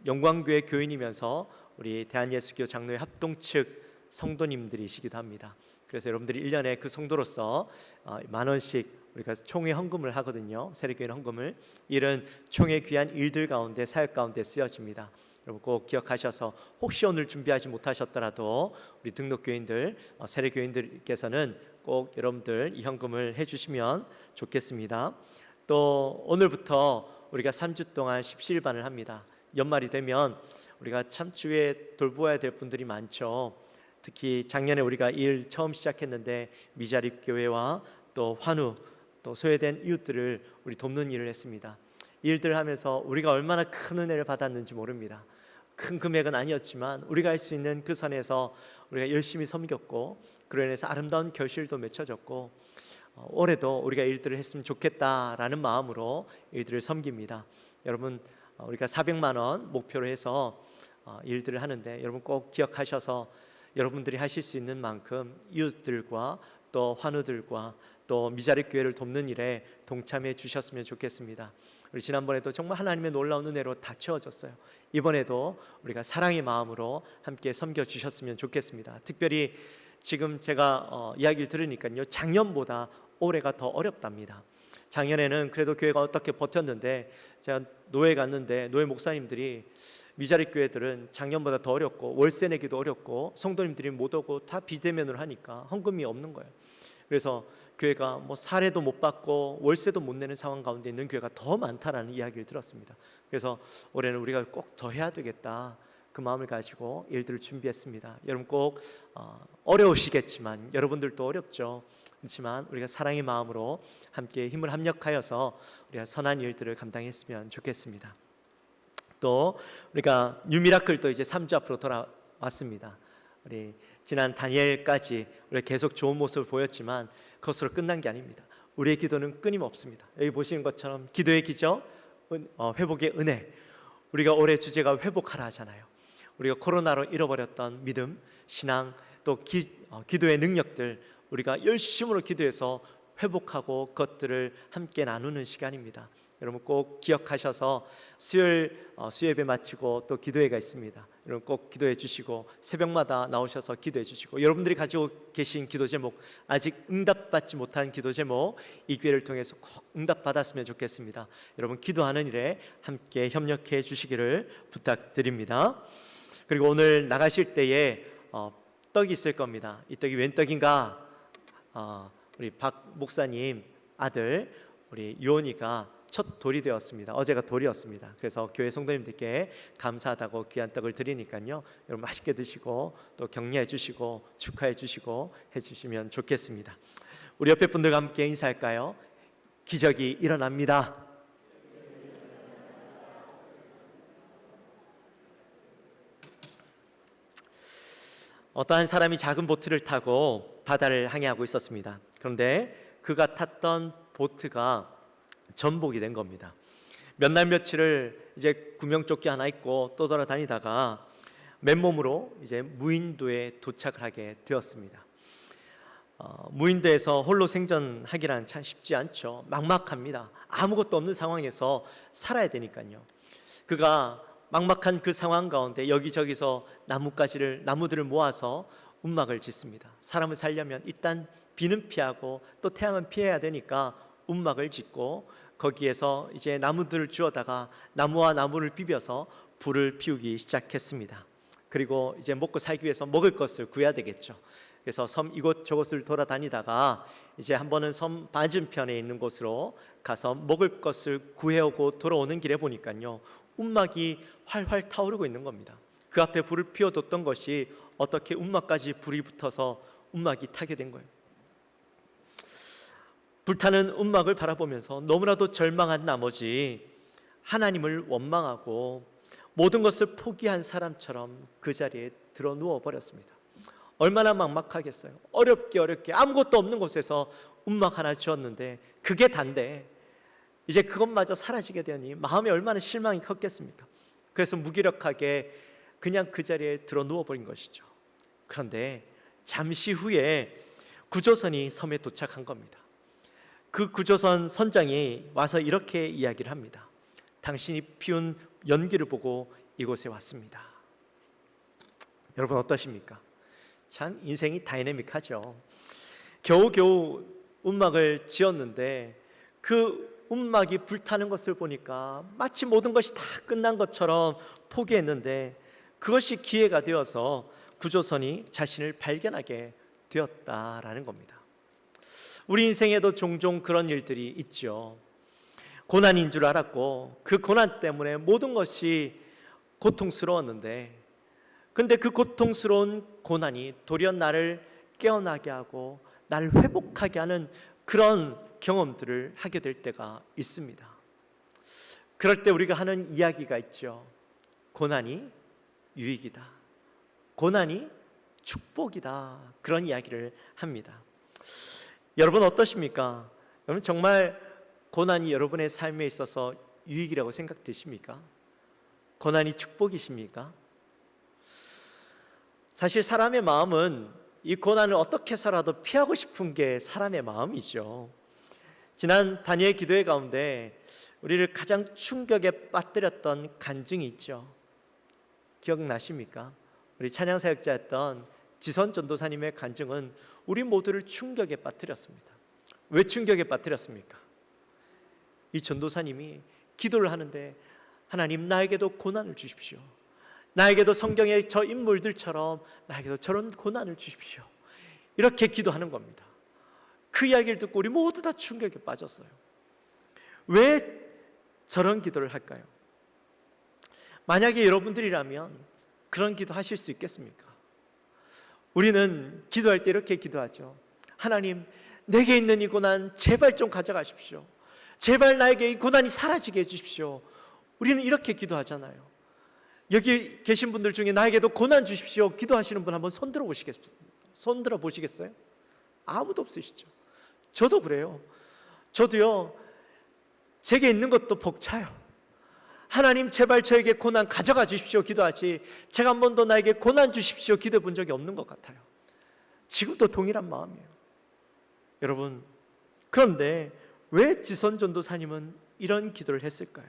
Speaker 5: 영광교회 교인이면서 우리 대한예수교 장로회 합동 측 성도님들이시기도 합니다. 그래서 여러분들이 1년에 그 성도로서 10,000원씩 우리가 총회 헌금을 하거든요. 세례교인 헌금을. 이런 총회 귀한 일들 가운데, 사역 가운데 쓰여집니다. 여러분 꼭 기억하셔서 혹시 오늘 준비하지 못하셨더라도 우리 등록교인들, 세례교인들께서는 꼭 여러분들 이 헌금을 해주시면 좋겠습니다. 또 오늘부터 우리가 3주 동안 십시일반을 합니다. 연말이 되면 우리가 참 주위에 돌보아야 될 분들이 많죠. 특히 작년에 우리가 일 처음 시작했는데 미자립 교회와 또 환우, 또 소외된 이웃들을 우리 돕는 일을 했습니다. 일들을 하면서 우리가 얼마나 큰 은혜를 받았는지 모릅니다. 큰 금액은 아니었지만 우리가 할 수 있는 그 선에서 우리가 열심히 섬겼고, 그로 인해서 아름다운 결실도 맺혀졌고, 올해도 우리가 일들을 했으면 좋겠다라는 마음으로 일들을 섬깁니다. 여러분 우리가 400만 원 목표로 해서 일들을 하는데 여러분 꼭 기억하셔서 여러분들이 하실 수 있는 만큼 이웃들과 또 환우들과 또 미자립 교회를 돕는 일에 동참해 주셨으면 좋겠습니다. 우리 지난번에도 정말 하나님의 놀라운 은혜로 다 채워졌어요. 이번에도 우리가 사랑의 마음으로 함께 섬겨 주셨으면 좋겠습니다. 특별히 지금 제가 이야기를 들으니까요, 작년보다 올해가 더 어렵답니다. 작년에는 그래도 교회가 어떻게 버텼는데, 제가 노회 갔는데 노회 목사님들이 미자립 교회들은 작년보다 더 어렵고 월세 내기도 어렵고 성도님들이 못 오고 다 비대면으로 하니까 헌금이 없는 거예요. 그래서 교회가 뭐 사례도 못 받고 월세도 못 내는 상황 가운데 있는 교회가 더 많다라는 이야기를 들었습니다. 그래서 올해는 우리가 꼭 더 해야 되겠다, 그 마음을 가지고 일들을 준비했습니다. 여러분 꼭 어려우시겠지만, 여러분들도 어렵죠. 그렇지만 우리가 사랑의 마음으로 함께 힘을 합력하여서 우리가 선한 일들을 감당했으면 좋겠습니다. 또 우리가 뉴미라클도 이제 3주 앞으로 돌아왔습니다. 우리 지난 다니엘까지 우리가 계속 좋은 모습을 보였지만 그것으로 끝난 게 아닙니다. 우리의 기도는 끊임없습니다. 여기 보시는 것처럼 기도의 기적, 회복의 은혜. 우리가 올해 주제가 회복하라 하잖아요. 우리가 코로나로 잃어버렸던 믿음, 신앙, 또 기도의 능력들, 우리가 열심으로 기도해서 회복하고 그것들을 함께 나누는 시간입니다. 여러분 꼭 기억하셔서 수요일 수요예배 마치고 또 기도회가 있습니다. 여러분 꼭 기도해 주시고, 새벽마다 나오셔서 기도해 주시고, 여러분들이 가지고 계신 기도 제목, 아직 응답받지 못한 기도 제목, 이 기회를 통해서 꼭 응답받았으면 좋겠습니다. 여러분 기도하는 일에 함께 협력해 주시기를 부탁드립니다. 그리고 오늘 나가실 때에 떡이 있을 겁니다. 이 떡이 웬 떡인가? 우리 박 목사님 아들 우리 유원이가 첫 돌이 되었습니다. 어제가 돌이었습니다. 그래서 교회 성도님들께 감사하다고 귀한 떡을 드리니까요, 여러분 맛있게 드시고 또 격려해 주시고 축하해 주시고 해주시면 좋겠습니다. 우리 옆에 분들과 함께 인사할까요? 기적이 일어납니다. 어떠한 사람이 작은 보트를 타고 바다를 항해하고 있었습니다. 그런데 그가 탔던 보트가 전복이 된 겁니다. 몇 날 며칠을 이제 구명조끼 하나 입고 떠돌아다니다가 맨몸으로 이제 무인도에 도착을 하게 되었습니다. 무인도에서 홀로 생존하기란 참 쉽지 않죠. 막막합니다. 아무것도 없는 상황에서 살아야 되니까요. 그가 막막한 그 상황 가운데 여기저기서 나무들을 모아서 움막을 짓습니다. 사람을 살려면 일단 비는 피하고 또 태양은 피해야 되니까 움막을 짓고, 거기에서 이제 나무들을 주워다가 나무와 나무를 비벼서 불을 피우기 시작했습니다. 그리고 이제 먹고 살기 위해서 먹을 것을 구해야 되겠죠. 그래서 섬 이곳저곳을 돌아다니다가 이제 한 번은 섬 맞은편에 있는 곳으로 가서 먹을 것을 구해오고 돌아오는 길에 보니까요, 움막이 활활 타오르고 있는 겁니다. 그 앞에 불을 피워뒀던 것이 어떻게 움막까지 불이 붙어서 움막이 타게 된 거예요. 불타는 움막을 바라보면서 너무나도 절망한 나머지 하나님을 원망하고 모든 것을 포기한 사람처럼 그 자리에 들어 누워 버렸습니다. 얼마나 막막하겠어요. 어렵게 아무것도 없는 곳에서 움막 하나 주었는데 그게 단데 이제 그것마저 사라지게 되니 마음이 얼마나 실망이 컸겠습니까? 그래서 무기력하게 그냥 그 자리에 들어 누워버린 것이죠. 그런데 잠시 후에 구조선이 섬에 도착한 겁니다. 그 구조선 선장이 와서 이렇게 이야기를 합니다. 당신이 피운 연기를 보고 이곳에 왔습니다. 여러분 어떠십니까? 참 인생이 다이내믹하죠. 겨우겨우 움막을 지었는데 그 움막이 불타는 것을 보니까 마치 모든 것이 다 끝난 것처럼 포기했는데 그것이 기회가 되어서 구조선이 자신을 발견하게 되었다라는 겁니다. 우리 인생에도 종종 그런 일들이 있죠. 고난인 줄 알았고 그 고난 때문에 모든 것이 고통스러웠는데 근데 그 고통스러운 고난이 도리어 나를 깨어나게 하고 나를 회복하게 하는 그런 경험들을 하게 될 때가 있습니다. 그럴 때 우리가 하는 이야기가 있죠. 고난이 유익이다. 고난이 축복이다. 그런 이야기를 합니다. 여러분 어떠십니까? 여러분 정말 고난이 여러분의 삶에 있어서 유익이라고 생각되십니까? 고난이 축복이십니까? 사실 사람의 마음은 이 고난을 어떻게 해서라도 피하고 싶은 게 사람의 마음이죠. 지난 다니엘 기도회 가운데 우리를 가장 충격에 빠뜨렸던 간증이 있죠. 기억나십니까? 우리 찬양사역자였던 지선 전도사님의 간증은 우리 모두를 충격에 빠뜨렸습니다. 왜 충격에 빠뜨렸습니까? 이 전도사님이 기도를 하는데 하나님 나에게도 고난을 주십시오. 나에게도 성경의 저 인물들처럼 나에게도 저런 고난을 주십시오. 이렇게 기도하는 겁니다. 그 이야기를 듣고 우리 모두 다 충격에 빠졌어요. 왜 저런 기도를 할까요? 만약에 여러분들이라면 그런 기도 하실 수 있겠습니까? 우리는 기도할 때 이렇게 기도하죠. 하나님, 내게 있는 이 고난 제발 좀 가져가십시오. 제발 나에게 이 고난이 사라지게 해주십시오. 우리는 이렇게 기도하잖아요. 여기 계신 분들 중에 나에게도 고난 주십시오 기도하시는 분 한번 손 들어 보시겠어요? 아무도 없으시죠. 저도 그래요. 저도요, 제게 있는 것도 벅차요. 하나님 제발 저에게 고난 가져가 주십시오 기도하지 제가 한 번도 나에게 고난 주십시오 기도해 본 적이 없는 것 같아요. 지금도 동일한 마음이에요. 여러분, 그런데 왜 지선 전도사님은 이런 기도를 했을까요?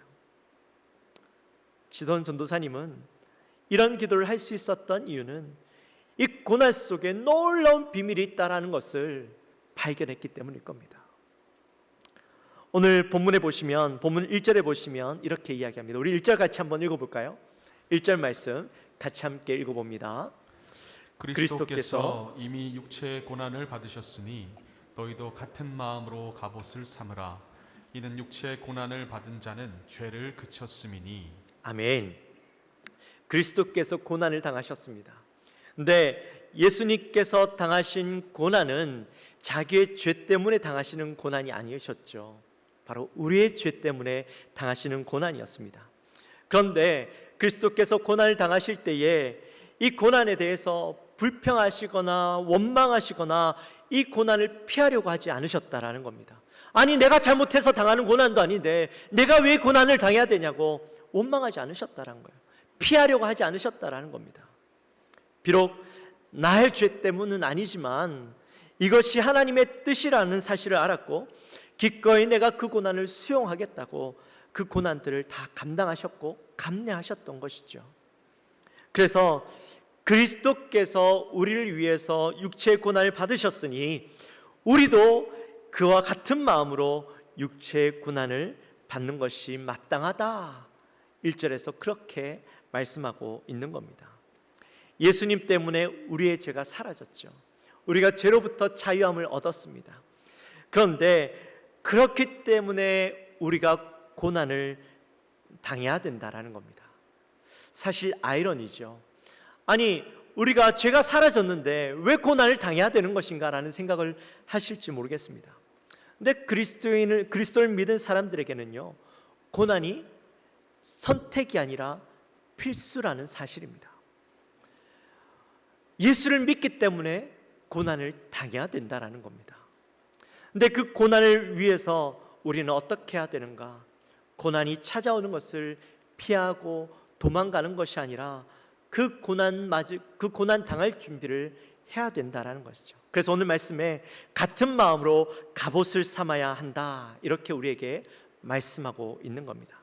Speaker 5: 지선 전도사님은 이런 기도를 할 수 있었던 이유는 이 고난 속에 놀라운 비밀이 있다는 것을 발견했기 때문일 겁니다. 오늘 본문에 보시면 본문 1절에 보시면 이렇게 이야기합니다. 우리 1절 같이 한번 읽어볼까요? 1절 말씀 같이 함께 읽어봅니다.
Speaker 6: 그리스도께서 이미 육체의 고난을 받으셨으니 너희도 같은 마음으로 갑옷을 삼으라. 이는 육체의 고난을 받은 자는 죄를 그쳤음이니.
Speaker 5: 아멘. 그리스도께서 고난을 당하셨습니다. 근데 예수님께서 당하신 고난은 자기의 죄 때문에 당하시는 고난이 아니셨죠. 바로 우리의 죄 때문에 당하시는 고난이었습니다. 그런데 그리스도께서 고난을 당하실 때에 이 고난에 대해서 불평하시거나 원망하시거나 이 고난을 피하려고 하지 않으셨다라는 겁니다. 아니 내가 잘못해서 당하는 고난도 아닌데 내가 왜 고난을 당해야 되냐고 원망하지 않으셨다라는 거예요. 피하려고 하지 않으셨다라는 겁니다. 비록 나의 죄 때문은 아니지만 이것이 하나님의 뜻이라는 사실을 알았고 기꺼이 내가 그 고난을 수용하겠다고 그 고난들을 다 감당하셨고 감내하셨던 것이죠. 그래서 그리스도께서 우리를 위해서 육체의 고난을 받으셨으니 우리도 그와 같은 마음으로 육체의 고난을 받는 것이 마땅하다. 1절에서 그렇게 말씀하고 있는 겁니다. 예수님 때문에 우리의 죄가 사라졌죠. 우리가 죄로부터 자유함을 얻었습니다. 그런데 그렇기 때문에 우리가 고난을 당해야 된다라는 겁니다. 사실 아이러니죠. 아니 우리가 죄가 사라졌는데 왜 고난을 당해야 되는 것인가라는 생각을 하실지 모르겠습니다. 근데 그리스도를 믿은 사람들에게는요, 고난이 선택이 아니라 필수라는 사실입니다. 예수를 믿기 때문에 고난을 당해야 된다라는 겁니다. 근데 그 고난을 위해서 우리는 어떻게 해야 되는가? 고난이 찾아오는 것을 피하고 도망가는 것이 아니라 그 고난 당할 준비를 해야 된다라는 것이죠. 그래서 오늘 말씀에 같은 마음으로 갑옷을 삼아야 한다, 이렇게 우리에게 말씀하고 있는 겁니다.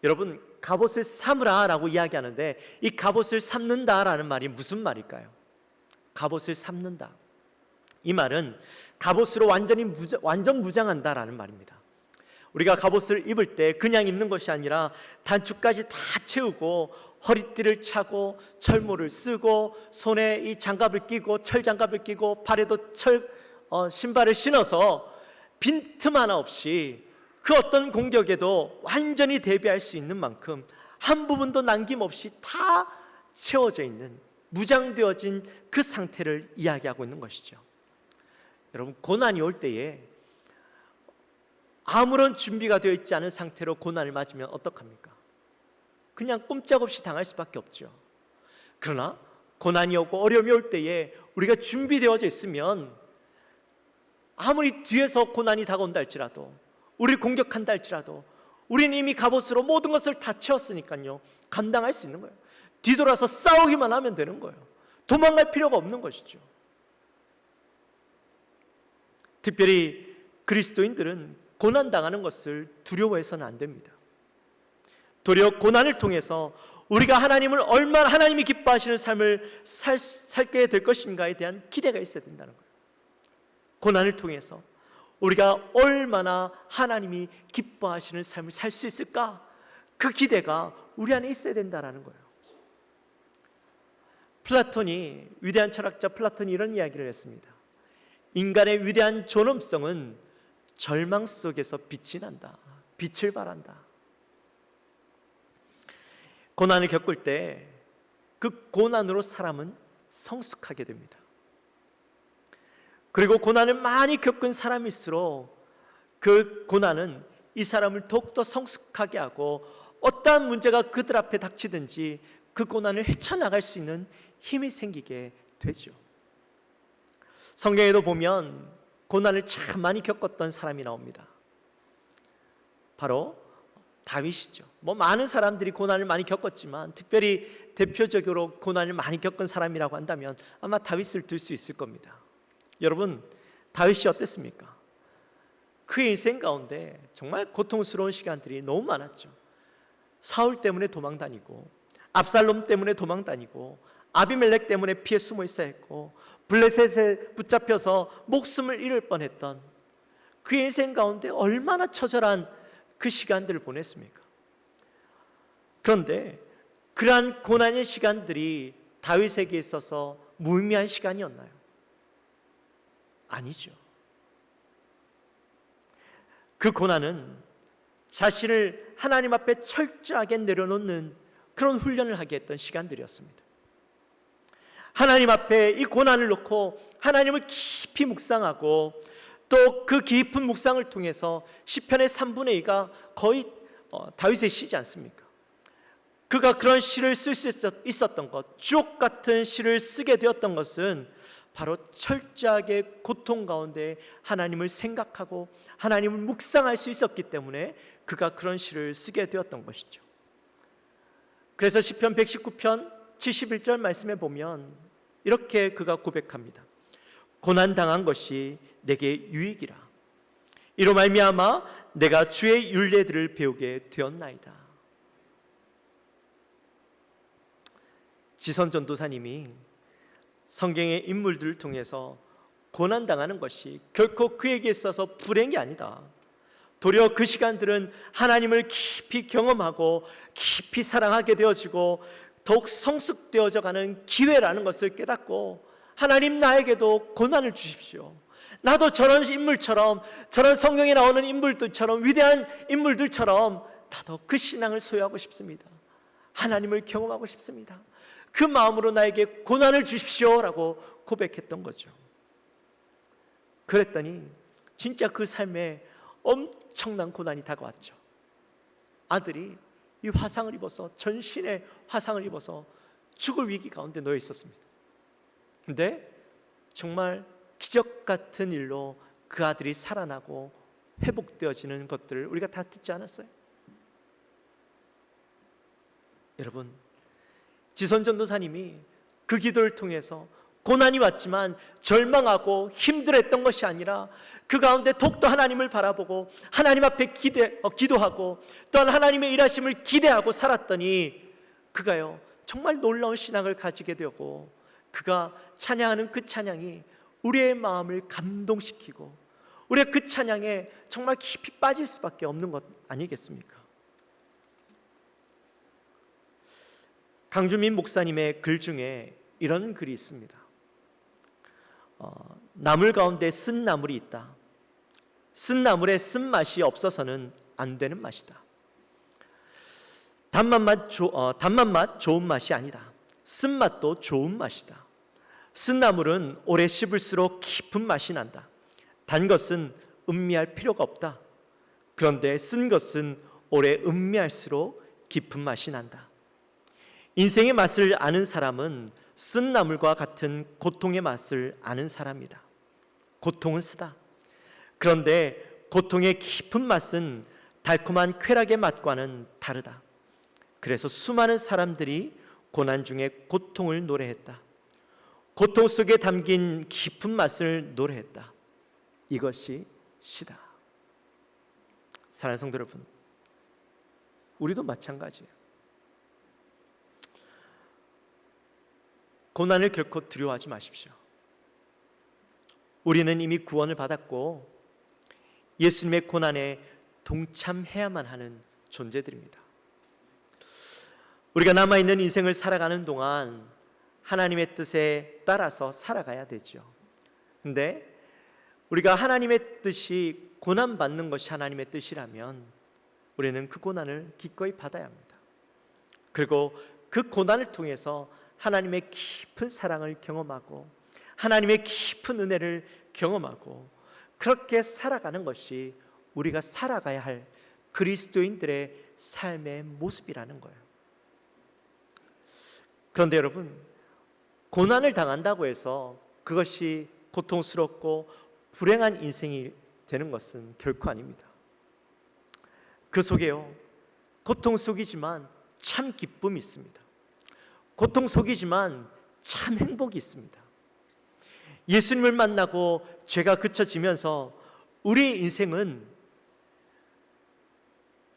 Speaker 5: 여러분, 갑옷을 삼으라라고 이야기하는데 이 갑옷을 삼는다라는 말이 무슨 말일까요? 갑옷을 삼는다, 이 말은 갑옷으로 완전 무장한다라는 말입니다. 우리가 갑옷을 입을 때 그냥 입는 것이 아니라 단추까지 다 채우고 허리띠를 차고 철모를 쓰고 손에 이 장갑을 끼고 철장갑을 끼고 발에도 신발을 신어서 빈틈 하나 없이 그 어떤 공격에도 완전히 대비할 수 있는 만큼 한 부분도 남김없이 다 채워져 있는, 무장되어진 그 상태를 이야기하고 있는 것이죠. 여러분, 고난이 올 때에 아무런 준비가 되어 있지 않은 상태로 고난을 맞으면 어떡합니까? 그냥 꼼짝없이 당할 수밖에 없죠. 그러나 고난이 오고 어려움이 올 때에 우리가 준비되어져 있으면 아무리 뒤에서 고난이 다가온다 할지라도, 우리를 공격한다 할지라도 우리는 이미 갑옷으로 모든 것을 다 채웠으니까요, 감당할 수 있는 거예요. 뒤돌아서 싸우기만 하면 되는 거예요. 도망갈 필요가 없는 것이죠. 특별히 그리스도인들은 고난당하는 것을 두려워해서는 안 됩니다. 도리어 고난을 통해서 우리가 얼마나 하나님이 기뻐하시는 삶을 살게 될 것인가에 대한 기대가 있어야 된다는 거예요. 고난을 통해서 우리가 얼마나 하나님이 기뻐하시는 삶을 살 수 있을까, 그 기대가 우리 안에 있어야 된다는 거예요. 위대한 철학자 플라톤이 이런 이야기를 했습니다. 인간의 위대한 존엄성은 절망 속에서 빛이 난다, 빛을 발한다. 고난을 겪을 때 그 고난으로 사람은 성숙하게 됩니다. 그리고 고난을 많이 겪은 사람일수록 그 고난은 이 사람을 더욱더 성숙하게 하고 어떠한 문제가 그들 앞에 닥치든지 그 고난을 헤쳐나갈 수 있는 힘이 생기게 되죠. 성경에도 보면 고난을 참 많이 겪었던 사람이 나옵니다. 바로 다윗이죠. 많은 사람들이 고난을 많이 겪었지만 특별히 대표적으로 고난을 많이 겪은 사람이라고 한다면 아마 다윗을 들 수 있을 겁니다. 여러분, 다윗이 어땠습니까? 그 인생 가운데 정말 고통스러운 시간들이 너무 많았죠. 사울 때문에 도망다니고, 압살롬 때문에 도망다니고, 아비멜렉 때문에 피해 숨어 있어야 했고, 블레셋에 붙잡혀서 목숨을 잃을 뻔했던 그 인생 가운데 얼마나 처절한 그 시간들을 보냈습니까? 그런데 그러한 고난의 시간들이 다윗에게 있어서 무의미한 시간이었나요? 아니죠. 그 고난은 자신을 하나님 앞에 철저하게 내려놓는 그런 훈련을 하게 했던 시간들이었습니다. 하나님 앞에 이 고난을 놓고 하나님을 깊이 묵상하고 또 그 깊은 묵상을 통해서 시편의 3분의 2가 거의 다윗의 시지 않습니까? 그가 그런 시를 쓸 수 있었던 것, 주옥 같은 시를 쓰게 되었던 것은 바로 철저하게 고통 가운데 하나님을 생각하고 하나님을 묵상할 수 있었기 때문에 그가 그런 시를 쓰게 되었던 것이죠. 그래서 시편 119편 71절 말씀에 보면 이렇게 그가 고백합니다. 고난당한 것이 내게 유익이라. 이로 말미암아 내가 주의 율례들을 배우게 되었나이다. 지선 전도사님이 성경의 인물들을 통해서 고난당하는 것이 결코 그에게 있어서 불행이 아니다. 도리어 그 시간들은 하나님을 깊이 경험하고 깊이 사랑하게 되어지고 더욱 성숙되어져 가는 기회라는 것을 깨닫고, 하나님 나에게도 고난을 주십시오. 나도 저런 인물처럼, 저런 성경에 나오는 인물들처럼, 위대한 인물들처럼 나도 그 신앙을 소유하고 싶습니다. 하나님을 경험하고 싶습니다. 그 마음으로 나에게 고난을 주십시오라고 고백했던 거죠. 그랬더니 진짜 그 삶에 엄청난 고난이 다가왔죠. 아들이 이 화상을 입어서, 전신에 화상을 입어서 죽을 위기 가운데 놓여 있었습니다. 근데 정말 기적 같은 일로 그 아들이 살아나고 회복되어지는 것들을 우리가 다 듣지 않았어요? 여러분, 지선 전도사님이 그 기도를 통해서 고난이 왔지만 절망하고 힘들었던 것이 아니라 그 가운데 더욱더 하나님을 바라보고 하나님 앞에 기도하고 또한 하나님의 일하심을 기대하고 살았더니 그가요 정말 놀라운 신앙을 가지게 되고 그가 찬양하는 그 찬양이 우리의 마음을 감동시키고 우리가 그 찬양에 정말 깊이 빠질 수밖에 없는 것 아니겠습니까? 강주민 목사님의 글 중에 이런 글이 있습니다. 나물 가운데 쓴 나물이 있다. 쓴 나물에 쓴맛이 없어서는 안 되는 맛이다. 단맛 좋은 맛이 아니다. 쓴맛도 좋은 맛이다. 쓴 나물은 오래 씹을수록 깊은 맛이 난다. 단 것은 음미할 필요가 없다. 그런데 쓴 것은 오래 음미할수록 깊은 맛이 난다. 인생의 맛을 아는 사람은 쓴 나물과 같은 고통의 맛을 아는 사람이다. 고통은 쓰다. 그런데 고통의 깊은 맛은 달콤한 쾌락의 맛과는 다르다. 그래서 수많은 사람들이 고난 중에 고통을 노래했다. 고통 속에 담긴 깊은 맛을 노래했다. 이것이 시다. 사랑하는 성도 여러분, 우리도 마찬가지예요. 고난을 결코 두려워하지 마십시오. 우리는 이미 구원을 받았고 예수님의 고난에 동참해야만 하는 존재들입니다. 우리가 남아있는 인생을 살아가는 동안 하나님의 뜻에 따라서 살아가야 되죠. 근데 우리가 하나님의 뜻이 고난받는 것이 하나님의 뜻이라면 우리는 그 고난을 기꺼이 받아야 합니다. 그리고 그 고난을 통해서 하나님의 깊은 사랑을 경험하고 하나님의 깊은 은혜를 경험하고 그렇게 살아가는 것이 우리가 살아가야 할 그리스도인들의 삶의 모습이라는 거예요. 그런데 여러분, 고난을 당한다고 해서 그것이 고통스럽고 불행한 인생이 되는 것은 결코 아닙니다. 그 속에요, 고통 속이지만 참 기쁨이 있습니다. 고통 속이지만 참 행복이 있습니다. 예수님을 만나고 죄가 그쳐지면서 우리의 인생은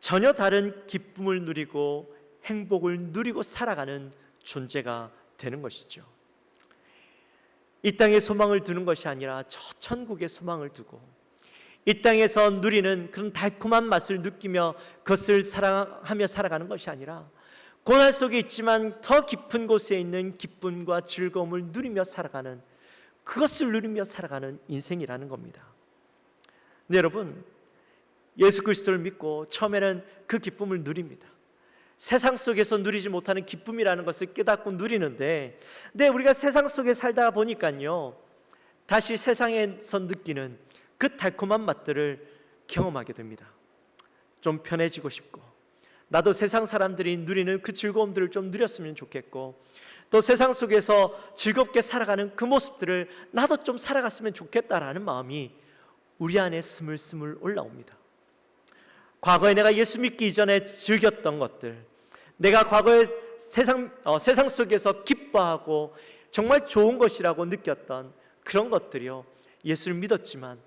Speaker 5: 전혀 다른 기쁨을 누리고 행복을 누리고 살아가는 존재가 되는 것이죠. 이 땅에 소망을 두는 것이 아니라 저 천국에 소망을 두고 이 땅에서 누리는 그런 달콤한 맛을 느끼며 그것을 사랑하며 살아가는 것이 아니라 고난 속에 있지만 더 깊은 곳에 있는 기쁨과 즐거움을 누리며 살아가는, 그것을 누리며 살아가는 인생이라는 겁니다. 근데 여러분, 예수 그리스도를 믿고 처음에는 그 기쁨을 누립니다. 세상 속에서 누리지 못하는 기쁨이라는 것을 깨닫고 누리는데, 근데 우리가 세상 속에 살다 보니까요, 다시 세상에서 느끼는 그 달콤한 맛들을 경험하게 됩니다. 좀 편해지고 싶고, 나도 세상 사람들이 누리는 그 즐거움들을 좀 누렸으면 좋겠고, 또 세상 속에서 즐겁게 살아가는 그 모습들을 나도 좀 살아갔으면 좋겠다라는 마음이 우리 안에 스물스물 올라옵니다. 과거에 내가 예수 믿기 이전에 즐겼던 것들, 내가 과거에 세상 속에서 기뻐하고 정말 좋은 것이라고 느꼈던 그런 것들이요, 예수를 믿었지만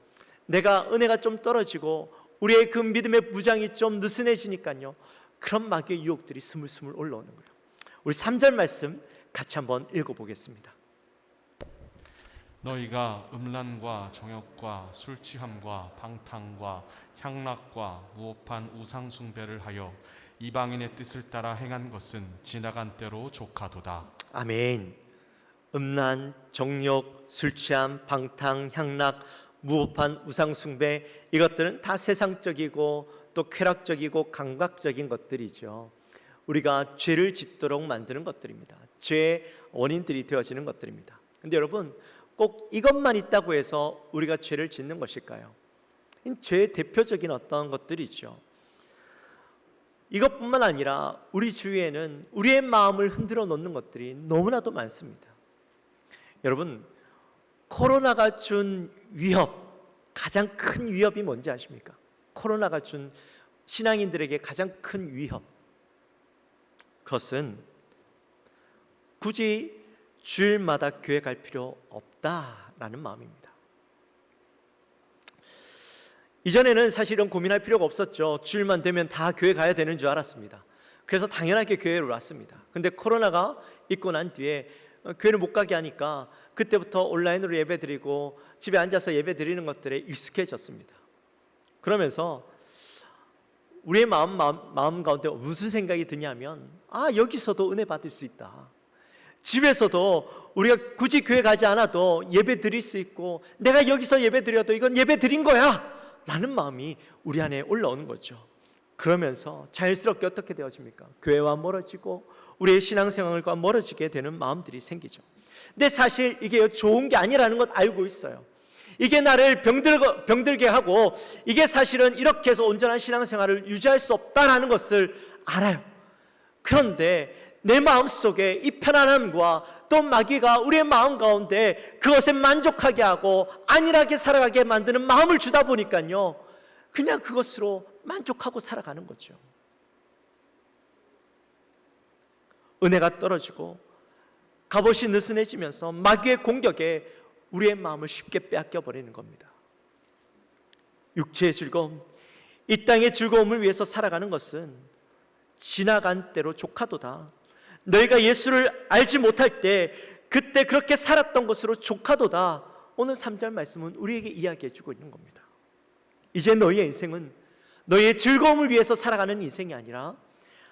Speaker 5: 내가 은혜가 좀 떨어지고 우리의 그 믿음의 무장이 좀 느슨해지니까요, 그런 마귀의 유혹들이 스물스물 올라오는 거예요. 우리 3절 말씀 같이 한번 읽어보겠습니다.
Speaker 6: 너희가 음란과 정욕과 술 취함과 방탕과 향락과 무법한 우상 숭배를 하여 이방인의 뜻을 따라 행한 것은 지나간 때로 조카도다.
Speaker 5: 아멘. 음란, 정욕, 술 취함, 방탕, 향락, 무법한 우상 숭배, 이것들은 다 세상적이고 또 쾌락적이고 감각적인 것들이죠. 우리가 죄를 짓도록 만드는 것들입니다. 죄의 원인들이 되어지는 것들입니다. 근데 여러분, 꼭 이것만 있다고 해서 우리가 죄를 짓는 것일까요? 죄의 대표적인 어떤 것들이죠. 이것뿐만 아니라 우리 주위에는 우리의 마음을 흔들어 놓는 것들이 너무나도 많습니다. 여러분, 코로나가 준 위협, 가장 큰 위협이 뭔지 아십니까? 코로나가 준 신앙인들에게 가장 큰 위협, 그것은 굳이 주일마다 교회 갈 필요 없다라는 마음입니다. 이전에는 사실은 고민할 필요가 없었죠. 주일만 되면 다 교회 가야 되는 줄 알았습니다. 그래서 당연하게 교회를 왔습니다. 근데 코로나가 있고 난 뒤에 교회를 못 가게 하니까 그때부터 온라인으로 예배드리고 집에 앉아서 예배드리는 것들에 익숙해졌습니다. 그러면서 우리의 마음 가운데 무슨 생각이 드냐면, 여기서도 은혜 받을 수 있다. 집에서도 우리가 굳이 교회 가지 않아도 예배 드릴 수 있고, 내가 여기서 예배 드려도 이건 예배 드린 거야 라는 마음이 우리 안에 올라오는 거죠. 그러면서 자연스럽게 어떻게 되어집니까? 교회와 멀어지고 우리의 신앙생활과 멀어지게 되는 마음들이 생기죠. 근데 사실 이게 좋은 게 아니라는 것 알고 있어요. 이게 나를 병들게 하고, 이게 사실은 이렇게 해서 온전한 신앙생활을 유지할 수 없다는 것을 알아요. 그런데 내 마음속에 이 편안함과 또 마귀가 우리의 마음 가운데 그것에 만족하게 하고 안일하게 살아가게 만드는 마음을 주다 보니까요, 그냥 그것으로 만족하고 살아가는 거죠. 은혜가 떨어지고 갑옷이 느슨해지면서 마귀의 공격에 우리의 마음을 쉽게 빼앗겨 버리는 겁니다. 육체의 즐거움, 이 땅의 즐거움을 위해서 살아가는 것은 지나간 때로 조카도다. 너희가 예수를 알지 못할 때 그때 그렇게 살았던 것으로 조카도다. 오늘 3절 말씀은 우리에게 이야기해 주고 있는 겁니다. 이제 너희의 인생은 너희의 즐거움을 위해서 살아가는 인생이 아니라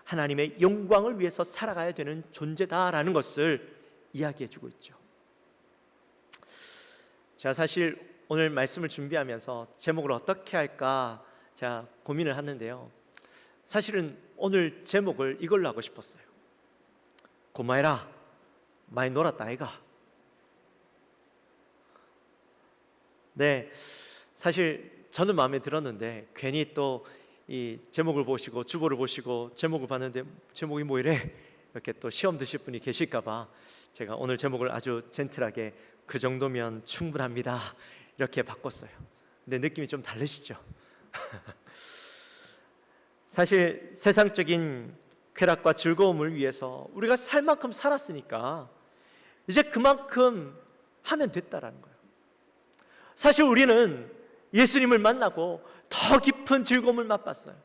Speaker 5: 하나님의 영광을 위해서 살아가야 되는 존재다라는 것을 이야기해 주고 있죠. 제가 사실 오늘 말씀을 준비하면서 제목을 어떻게 할까 제가 고민을 하는데요, 사실은 오늘 제목을 이걸로 하고 싶었어요. 고마해라, 많이 놀았다 아이가. 네, 사실 저는 마음에 들었는데 괜히 또 이 제목을 보시고 주보를 보시고 제목을 봤는데 제목이 뭐 이래 이렇게 또 시험 드실 분이 계실까 봐 제가 오늘 제목을 아주 젠틀하게 그 정도면 충분합니다 이렇게 바꿨어요. 근데 느낌이 좀 다르시죠? 사실 세상적인 쾌락과 즐거움을 위해서 우리가 살 만큼 살았으니까 이제 그만큼 하면 됐다라는 거예요. 사실 우리는 예수님을 만나고 더 깊은 즐거움을 맛봤어요.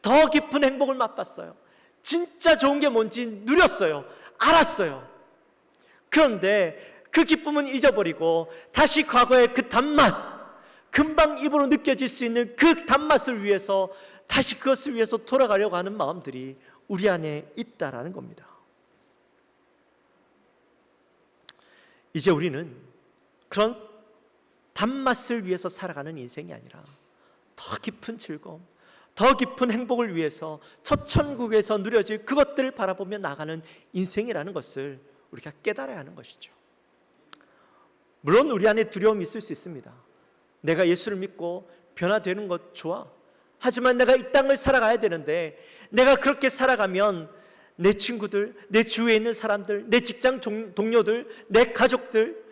Speaker 5: 더 깊은 행복을 맛봤어요. 진짜 좋은 게 뭔지 누렸어요. 알았어요. 그런데 그 기쁨은 잊어버리고 다시 과거의 그 단맛, 금방 입으로 느껴질 수 있는 그 단맛을 위해서 다시 그것을 위해서 돌아가려고 하는 마음들이 우리 안에 있다라는 겁니다. 이제 우리는 그런 단맛을 위해서 살아가는 인생이 아니라 더 깊은 즐거움, 더 깊은 행복을 위해서 첫 천국에서 누려질 그것들을 바라보며 나가는 인생이라는 것을 우리가 깨달아야 하는 것이죠. 물론 우리 안에 두려움이 있을 수 있습니다. 내가 예수를 믿고 변화되는 것 좋아. 하지만 내가 이 땅을 살아가야 되는데 내가 그렇게 살아가면 내 친구들, 내 주위에 있는 사람들, 내 직장 동료들, 내 가족들,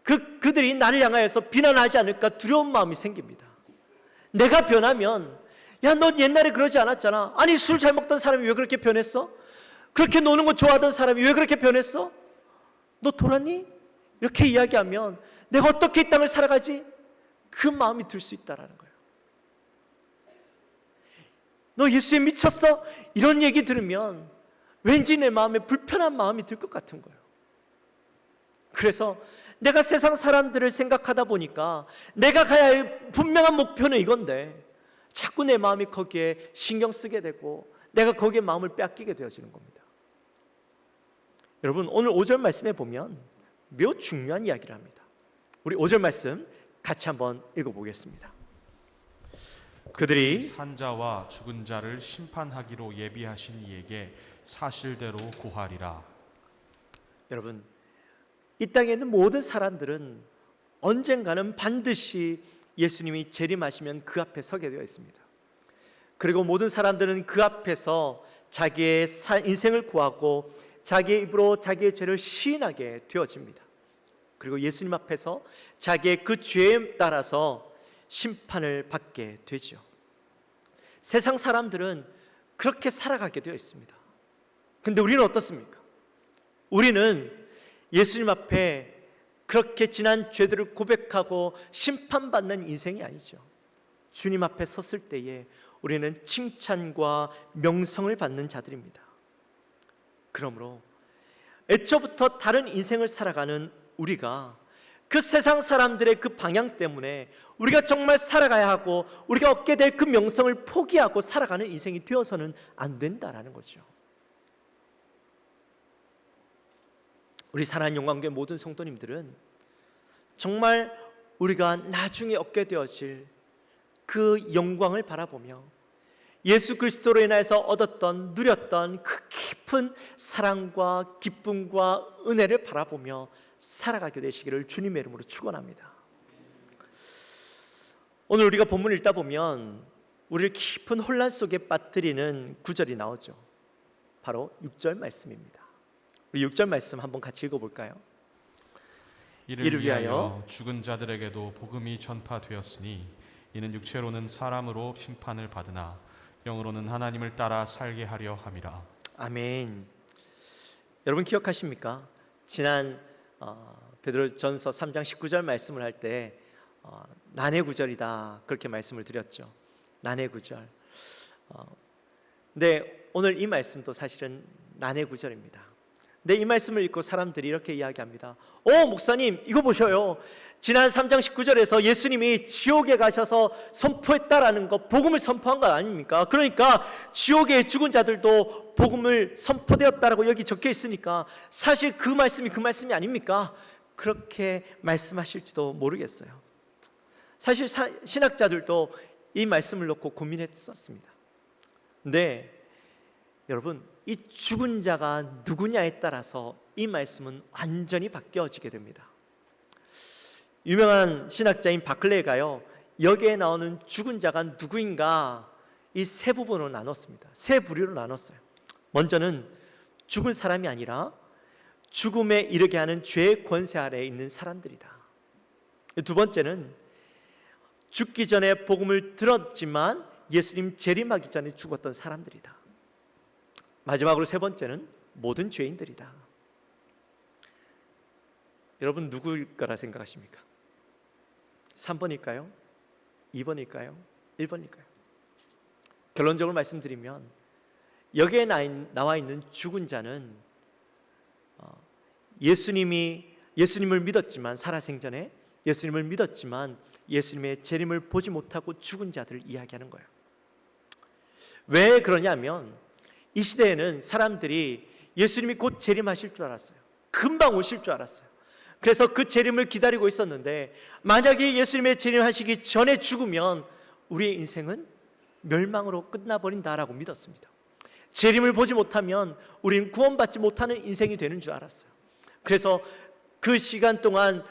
Speaker 5: 그들이 나를 향하여서 비난하지 않을까 두려운 마음이 생깁니다. 내가 변하면, 야, 너 옛날에 그러지 않았잖아. 아니, 술 잘 먹던 사람이 왜 그렇게 변했어? 그렇게 노는 거 좋아하던 사람이 왜 그렇게 변했어? 너 돌았니? 이렇게 이야기하면 내가 어떻게 이 땅을 살아가지? 그 마음이 들 수 있다라는 거예요. 너 예수에 미쳤어? 이런 얘기 들으면 왠지 내 마음에 불편한 마음이 들 것 같은 거예요. 그래서 내가 세상 사람들을 생각하다 보니까 내가 가야 할 분명한 목표는 이건데 자꾸 내 마음이 거기에 신경 쓰게 되고 내가 거기에 마음을 빼앗기게 되어지는 겁니다. 여러분, 오늘 5절 말씀에 보면 매우 중요한 이야기를 합니다. 우리 5절 말씀 같이 한번 읽어보겠습니다. 그들이
Speaker 6: 산자와 죽은 자를 심판하기로 예비하신 이에게 사실대로 고하리라.
Speaker 5: 여러분, 이 땅에 있는 모든 사람들은 언젠가는 반드시 예수님이 재림하시면 그 앞에 서게 되어 있습니다. 그리고 모든 사람들은 그 앞에서 자기의 인생을 고하고 자기의 입으로 자기의 죄를 시인하게 되어집니다. 그리고 예수님 앞에서 자기의 그 죄에 따라서 심판을 받게 되죠. 세상 사람들은 그렇게 살아가게 되어 있습니다. 근데 우리는 어떻습니까? 우리는 예수님 앞에 그렇게 지난 죄들을 고백하고 심판받는 인생이 아니죠. 주님 앞에 섰을 때에 우리는 칭찬과 명성을 받는 자들입니다. 그러므로 애초부터 다른 인생을 살아가는 우리가 그 세상 사람들의 그 방향 때문에 우리가 정말 살아가야 하고 우리가 얻게 될 그 명성을 포기하고 살아가는 인생이 되어서는 안 된다라는 거죠. 우리 사랑하는 영광교회 모든 성도님들은 정말 우리가 나중에 얻게 되어질 그 영광을 바라보며 예수 그리스도로 인해서 얻었던 누렸던 그 깊은 사랑과 기쁨과 은혜를 바라보며 살아가게 되시기를 주님의 이름으로 축원합니다. 오늘 우리가 본문을 읽다 보면 우리를 깊은 혼란 속에 빠뜨리는 구절이 나오죠. 바로 6절 말씀입니다. 우리 6절 말씀 한번 같이 읽어볼까요?
Speaker 6: 이를 위하여 죽은 자들에게도 복음이 전파되었으니 이는 육체로는 사람으로 심판을 받으나 영으로는 하나님을 따라 살게 하려 함이라.
Speaker 5: 아멘. 여러분 기억하십니까? 지난 베드로전서 3장 19절 말씀을 할 때 난해 구절이다 그렇게 말씀을 드렸죠. 난해 구절. 근데 오늘 이 말씀도 사실은 난해 구절입니다. 근데 이 말씀을 읽고 사람들이 이렇게 이야기합니다. 목사님 이거 보셔요. 지난 3장 19절에서 예수님이 지옥에 가셔서 선포했다라는 거, 복음을 선포한 거 아닙니까? 그러니까 지옥에 죽은 자들도 복음을 선포되었다라고 여기 적혀 있으니까 사실 그 말씀이 아닙니까? 그렇게 말씀하실지도 모르겠어요. 사실 신학자들도 이 말씀을 놓고 고민했었습니다. 근데 여러분, 이 죽은 자가 누구냐에 따라서 이 말씀은 완전히 바뀌어지게 됩니다. 유명한 신학자인 바클레이가요, 여기에 나오는 죽은 자가 누구인가 이 세 부분으로 나눴습니다. 세 부류로 나눴어요. 먼저는 죽은 사람이 아니라 죽음에 이르게 하는 죄의 권세 아래에 있는 사람들이다. 두 번째는 죽기 전에 복음을 들었지만 예수님 재림하기 전에 죽었던 사람들이다. 마지막으로 세 번째는 모든 죄인들이다. 여러분 누구일 거라 생각하십니까? 3번일까요? 2번일까요? 1번일까요? 결론적으로 말씀드리면 여기에 나와 있는 죽은 자는 예수님을 믿었지만 살아생전에 예수님을 믿었지만 예수님의 재림을 보지 못하고 죽은 자들을 이야기하는 거예요. 왜 그러냐면 이 시대에는 사람들이 예수님이 곧 재림하실 줄 알았어요. 금방 오실 줄 알았어요. 그래서 그 재림을 기다리고 있었는데 만약에 예수님의 재림하시기 전에 죽으면 우리의 인생은 멸망으로 끝나버린다라고 믿었습니다. 재림을 보지 못하면 우리는 구원받지 못하는 인생이 되는 줄 알았어요. 그래서 그 시간 동안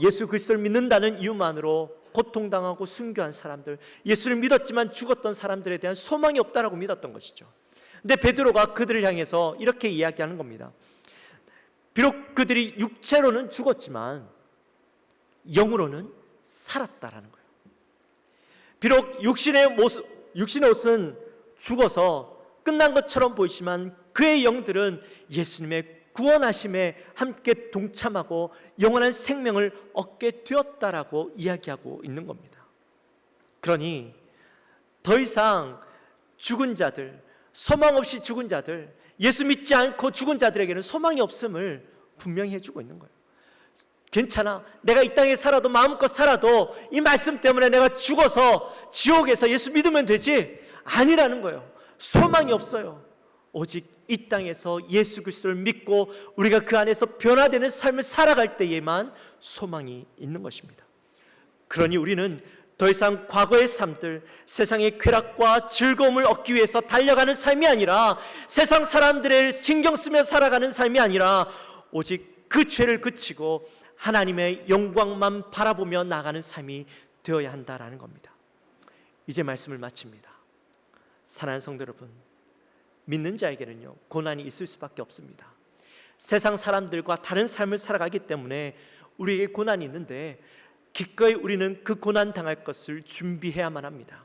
Speaker 5: 예수 그리스도를 믿는다는 이유만으로 고통당하고 순교한 사람들, 예수를 믿었지만 죽었던 사람들에 대한 소망이 없다라고 믿었던 것이죠. 근데 베드로가 그들을 향해서 이렇게 이야기하는 겁니다. 비록 그들이 육체로는 죽었지만 영으로는 살았다라는 거예요. 비록 육신의 옷은 죽어서 끝난 것처럼 보이지만 그의 영들은 예수님의 구원하심에 함께 동참하고 영원한 생명을 얻게 되었다라고 이야기하고 있는 겁니다. 그러니 더 이상 죽은 자들, 소망 없이 죽은 자들, 예수 믿지 않고 죽은 자들에게는 소망이 없음을 분명히 해주고 있는 거예요. 괜찮아, 내가 이 땅에 살아도 마음껏 살아도 이 말씀 때문에 내가 죽어서 지옥에서 예수 믿으면 되지? 아니라는 거예요. 소망이 없어요. 오직 이 땅에서 예수 그리스도를 믿고 우리가 그 안에서 변화되는 삶을 살아갈 때에만 소망이 있는 것입니다. 그러니 우리는 더 이상 과거의 삶들, 세상의 쾌락과 즐거움을 얻기 위해서 달려가는 삶이 아니라 세상 사람들을 신경 쓰며 살아가는 삶이 아니라 오직 그 죄를 그치고 하나님의 영광만 바라보며 나가는 삶이 되어야 한다라는 겁니다. 이제 말씀을 마칩니다. 사랑하는 성도 여러분, 믿는 자에게는요 고난이 있을 수밖에 없습니다. 세상 사람들과 다른 삶을 살아가기 때문에 우리에게 고난이 있는데 기꺼이 우리는 그 고난 당할 것을 준비해야만 합니다.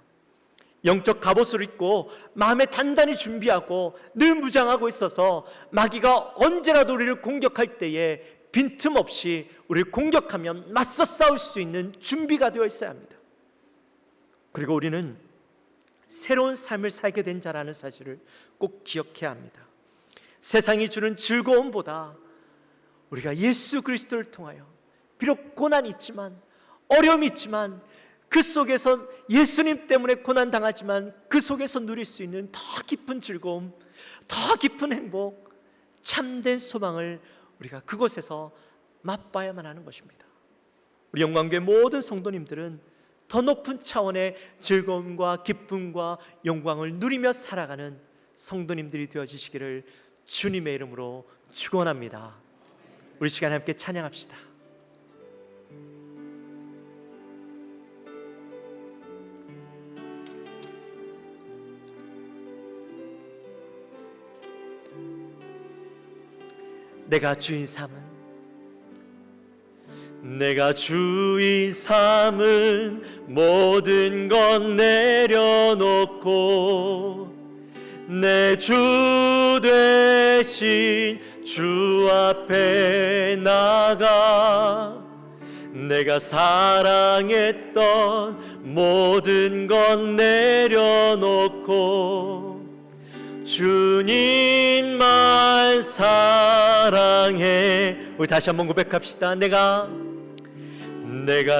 Speaker 5: 영적 갑옷을 입고 마음에 단단히 준비하고 늘 무장하고 있어서 마귀가 언제라도 우리를 공격할 때에 빈틈없이 우리를 공격하면 맞서 싸울 수 있는 준비가 되어 있어야 합니다. 그리고 우리는 새로운 삶을 살게 된 자라는 사실을 꼭 기억해야 합니다. 세상이 주는 즐거움보다 우리가 예수 그리스도를 통하여 비록 고난이 있지만 어려움이 있지만 그 속에서 예수님 때문에 고난당하지만 그 속에서 누릴 수 있는 더 깊은 즐거움, 더 깊은 행복, 참된 소망을 우리가 그곳에서 맛봐야만 하는 것입니다. 우리 영광교회 모든 성도님들은 더 높은 차원의 즐거움과 기쁨과 영광을 누리며 살아가는 성도님들이 되어주시기를 주님의 이름으로 축원합니다. 우리 시간에 함께 찬양합시다. 내가 주인 삼은 모든 것 내려놓고 내 주 되신 주 앞에 나가 내가 사랑했던 모든 것 내려놓고 주님만 사랑해. 우리 다시 한번 고백합시다. 내가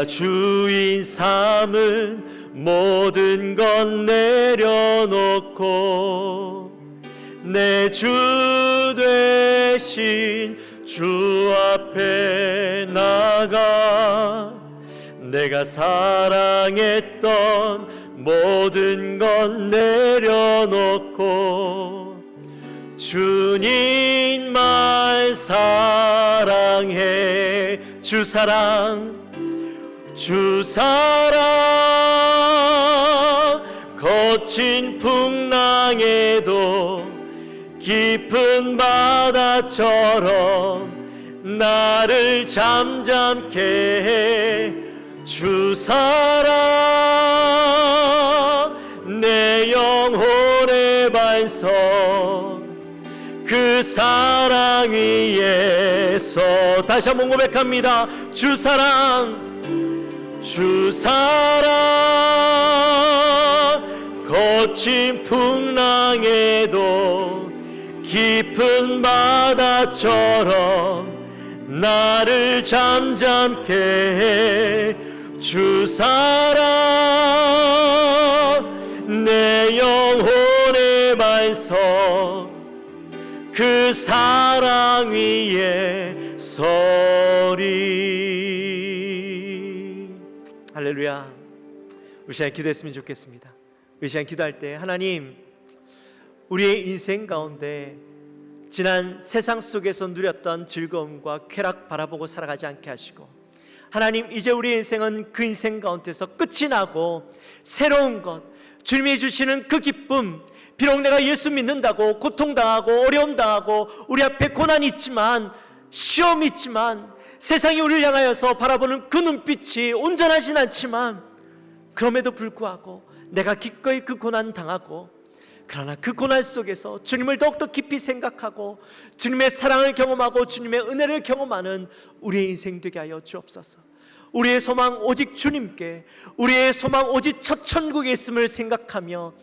Speaker 5: 주인 삼은 모든 것 내려놓고 내 주 되신 주 앞에 나가 내가 사랑했던 모든 것 내려놓고 주님만 사랑해. 주 사랑 거친 풍랑에도 깊은 바다처럼 나를 잠잠케 해. 주 사랑 내 영혼의 반석 그 사랑 위에서 다시 한번 고백합니다. 주 사랑 거친 풍랑에도 깊은 바다처럼 나를 잠잠케 해. 주 사랑 내 영혼의 반석 그 사랑 위에 서리. 할렐루야. 우리 시간 기도했으면 좋겠습니다. 우리 시간 기도할 때 하나님, 우리의 인생 가운데 지난 세상 속에서 누렸던 즐거움과 쾌락 바라보고 살아가지 않게 하시고, 하나님 이제 우리의 인생은 그 인생 가운데서 끝이 나고 새로운 것, 주님이 주시는 그 기쁨, 비록 내가 예수 믿는다고 고통당하고 어려움당하고 우리 앞에 고난이 있지만 시험이 있지만 세상이 우리를 향하여서 바라보는 그 눈빛이 온전하진 않지만 그럼에도 불구하고 내가 기꺼이 그 고난 당하고, 그러나 그 고난 속에서 주님을 더욱더 깊이 생각하고 주님의 사랑을 경험하고 주님의 은혜를 경험하는 우리의 인생 되게 하여 주옵소서. 우리의 소망 오직 주님께, 우리의 소망 오직 첫 천국에 있음을 생각하며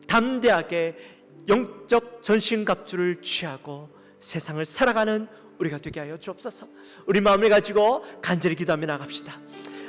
Speaker 5: 담대하게 영적 전신갑주를 취하고 세상을 살아가는 우리가 되게 하여 주옵소서. 우리 마음을 가지고 간절히 기도하며 나갑시다.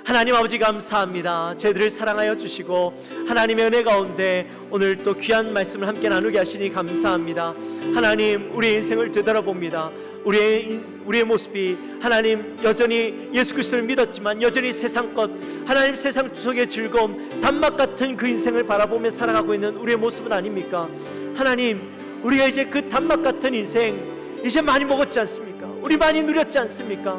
Speaker 5: 하나님 아버지 감사합니다. 저희들을 사랑하여 주시고 하나님의 은혜 가운데 오늘 또 귀한 말씀을 함께 나누게 하시니 감사합니다. 하나님, 우리의 인생을 되돌아봅니다. 우리의 모습이 하나님 여전히 예수 그리스도를 믿었지만 여전히 세상 것, 하나님 세상 속의 즐거움, 단맛 같은 그 인생을 바라보며 살아가고 있는 우리의 모습은 아닙니까? 하나님, 우리가 이제 그 단맛 같은 인생 이제 많이 먹었지 않습니까? 우리 많이 누렸지 않습니까?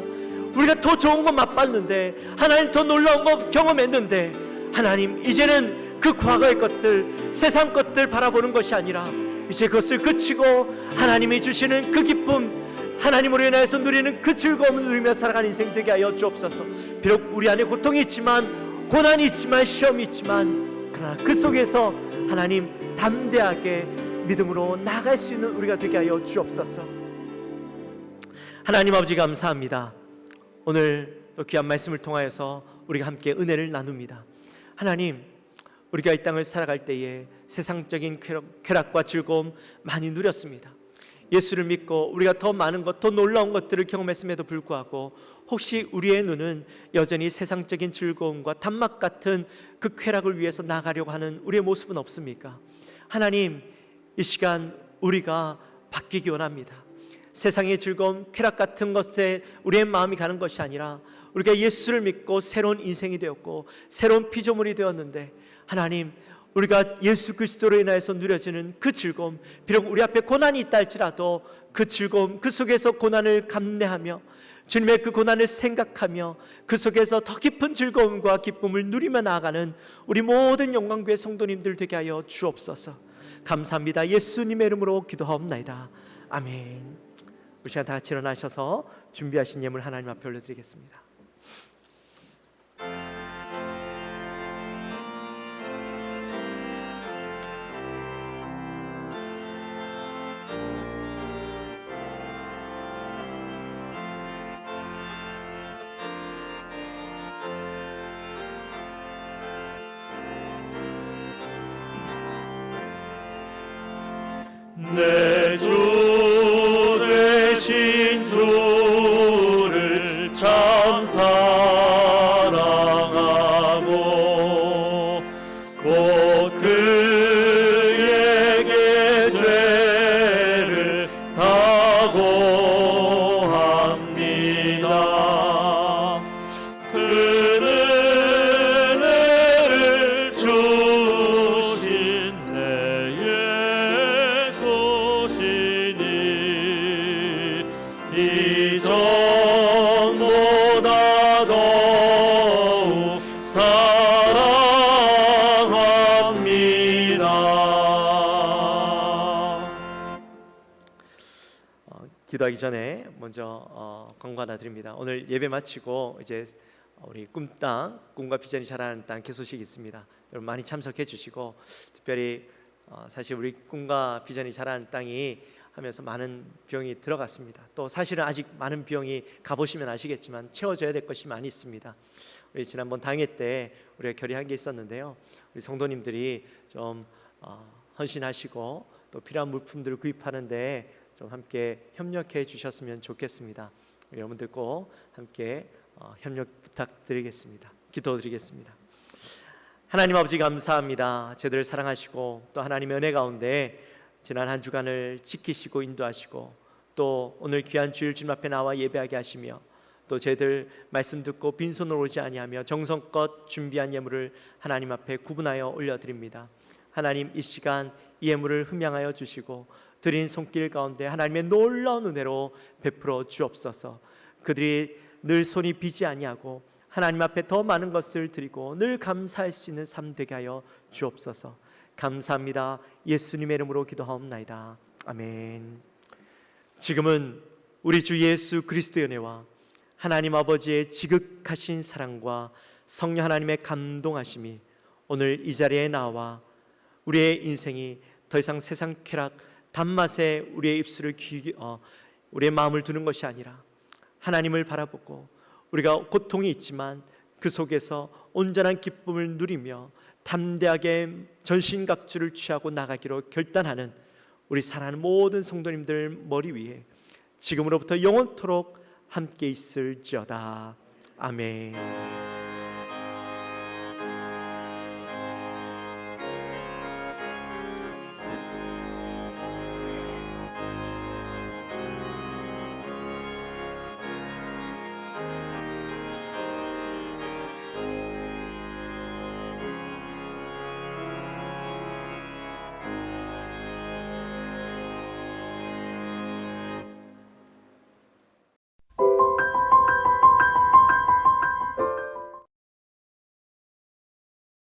Speaker 5: 우리가 더 좋은 거 맛봤는데, 하나님 더 놀라운 거 경험했는데, 하나님 이제는 그 과거의 것들, 세상 것들 바라보는 것이 아니라 이제 그것을 그치고 하나님이 주시는 그 기쁨, 하나님으로 인하여서 누리는 그 즐거움을 누리며 살아가는 인생 되게 하여 주옵소서. 비록 우리 안에 고통이 있지만, 고난이 있지만, 시험이 있지만, 그러나 그 속에서 하나님 담대하게 믿음으로 나아갈 수 있는 우리가 되게 하여 주옵소서. 하나님 아버지 감사합니다. 오늘 또 귀한 말씀을 통하여서 우리가 함께 은혜를 나눕니다. 하나님, 우리가 이 땅을 살아갈 때에 세상적인 쾌락과 즐거움 많이 누렸습니다. 예수를 믿고 우리가 더 많은 것, 더 놀라운 것들을 경험했음에도 불구하고 혹시 우리의 눈은 여전히 세상적인 즐거움과 단맛 같은 그 쾌락을 위해서 나가려고 하는 우리의 모습은 없습니까? 하나님, 이 시간 우리가 바뀌기 원합니다. 세상의 즐거움, 쾌락 같은 것에 우리의 마음이 가는 것이 아니라 우리가 예수를 믿고 새로운 인생이 되었고 새로운 피조물이 되었는데, 하나님, 우리가 예수 그리스도로 인하여서 누려지는 그 즐거움, 비록 우리 앞에 고난이 있다 할지라도 그 즐거움, 그 속에서 고난을 감내하며 주님의 그 고난을 생각하며 그 속에서 더 깊은 즐거움과 기쁨을 누리며 나아가는 우리 모든 영광교회 성도님들 되게 하여 주옵소서. 감사합니다. 예수님의 이름으로 기도하옵나이다. 아멘. 우리 시간 다 같이 일어나셔서 준비하신 예물 하나님 앞에 올려드리겠습니다.
Speaker 2: 내 주 되신 주를 참 사랑하고 곧 그에게 죄를 다고합니다. 그는 은혜를 주신 내 예수시니 이전보다 더욱 사랑합니다.
Speaker 5: 기도하기 전에 먼저 권고 하나 드립니다. 오늘 예배 마치고 이제 우리 꿈땅, 꿈과 비전이 자라는 땅 개소식이 있습니다. 여러분 많이 참석해 주시고, 특별히 사실 우리 꿈과 비전이 자라는 땅이 하면서 많은 비용이 들어갔습니다. 또 사실은 아직 많은 비용이 가보시면 아시겠지만 채워져야 될 것이 많이 있습니다. 우리 지난번 당회 때 우리가 결의한 게 있었는데요, 우리 성도님들이 좀 헌신하시고 또 필요한 물품들을 구입하는데 좀 함께 협력해 주셨으면 좋겠습니다. 여러분들 꼭 함께 협력 부탁드리겠습니다. 기도드리겠습니다. 하나님 아버지 감사합니다. 저희들을 사랑하시고 또 하나님의 은혜 가운데 지난 한 주간을 지키시고 인도하시고 또 오늘 귀한 주일 주님 앞에 나와 예배하게 하시며 또 저희들 말씀 듣고 빈손으로 오지 아니하며 정성껏 준비한 예물을 하나님 앞에 구분하여 올려드립니다. 하나님, 이 시간 이 예물을 흠양하여 주시고 드린 손길 가운데 하나님의 놀라운 은혜로 베풀어 주옵소서. 그들이 늘 손이 비지 아니하고 하나님 앞에 더 많은 것을 드리고 늘 감사할 수 있는 삶 되게 하여 주옵소서. 감사합니다. 예수님의 이름으로 기도하옵나이다. 아멘. 지금은 우리 주 예수 그리스도의 은혜와 하나님 아버지의 지극하신 사랑과 성령 하나님의 감동하심이 오늘 이 자리에 나와 우리의 인생이 더 이상 세상 쾌락 단맛에 우리의 입술을 우리의 마음을 두는 것이 아니라 하나님을 바라보고 우리가 고통이 있지만 그 속에서 온전한 기쁨을 누리며 담대하게 전신갑주를 취하고 나가기로 결단하는 우리 사랑하는 모든 성도님들 머리 위에 지금으로부터 영원토록 함께 있을지어다. 아멘.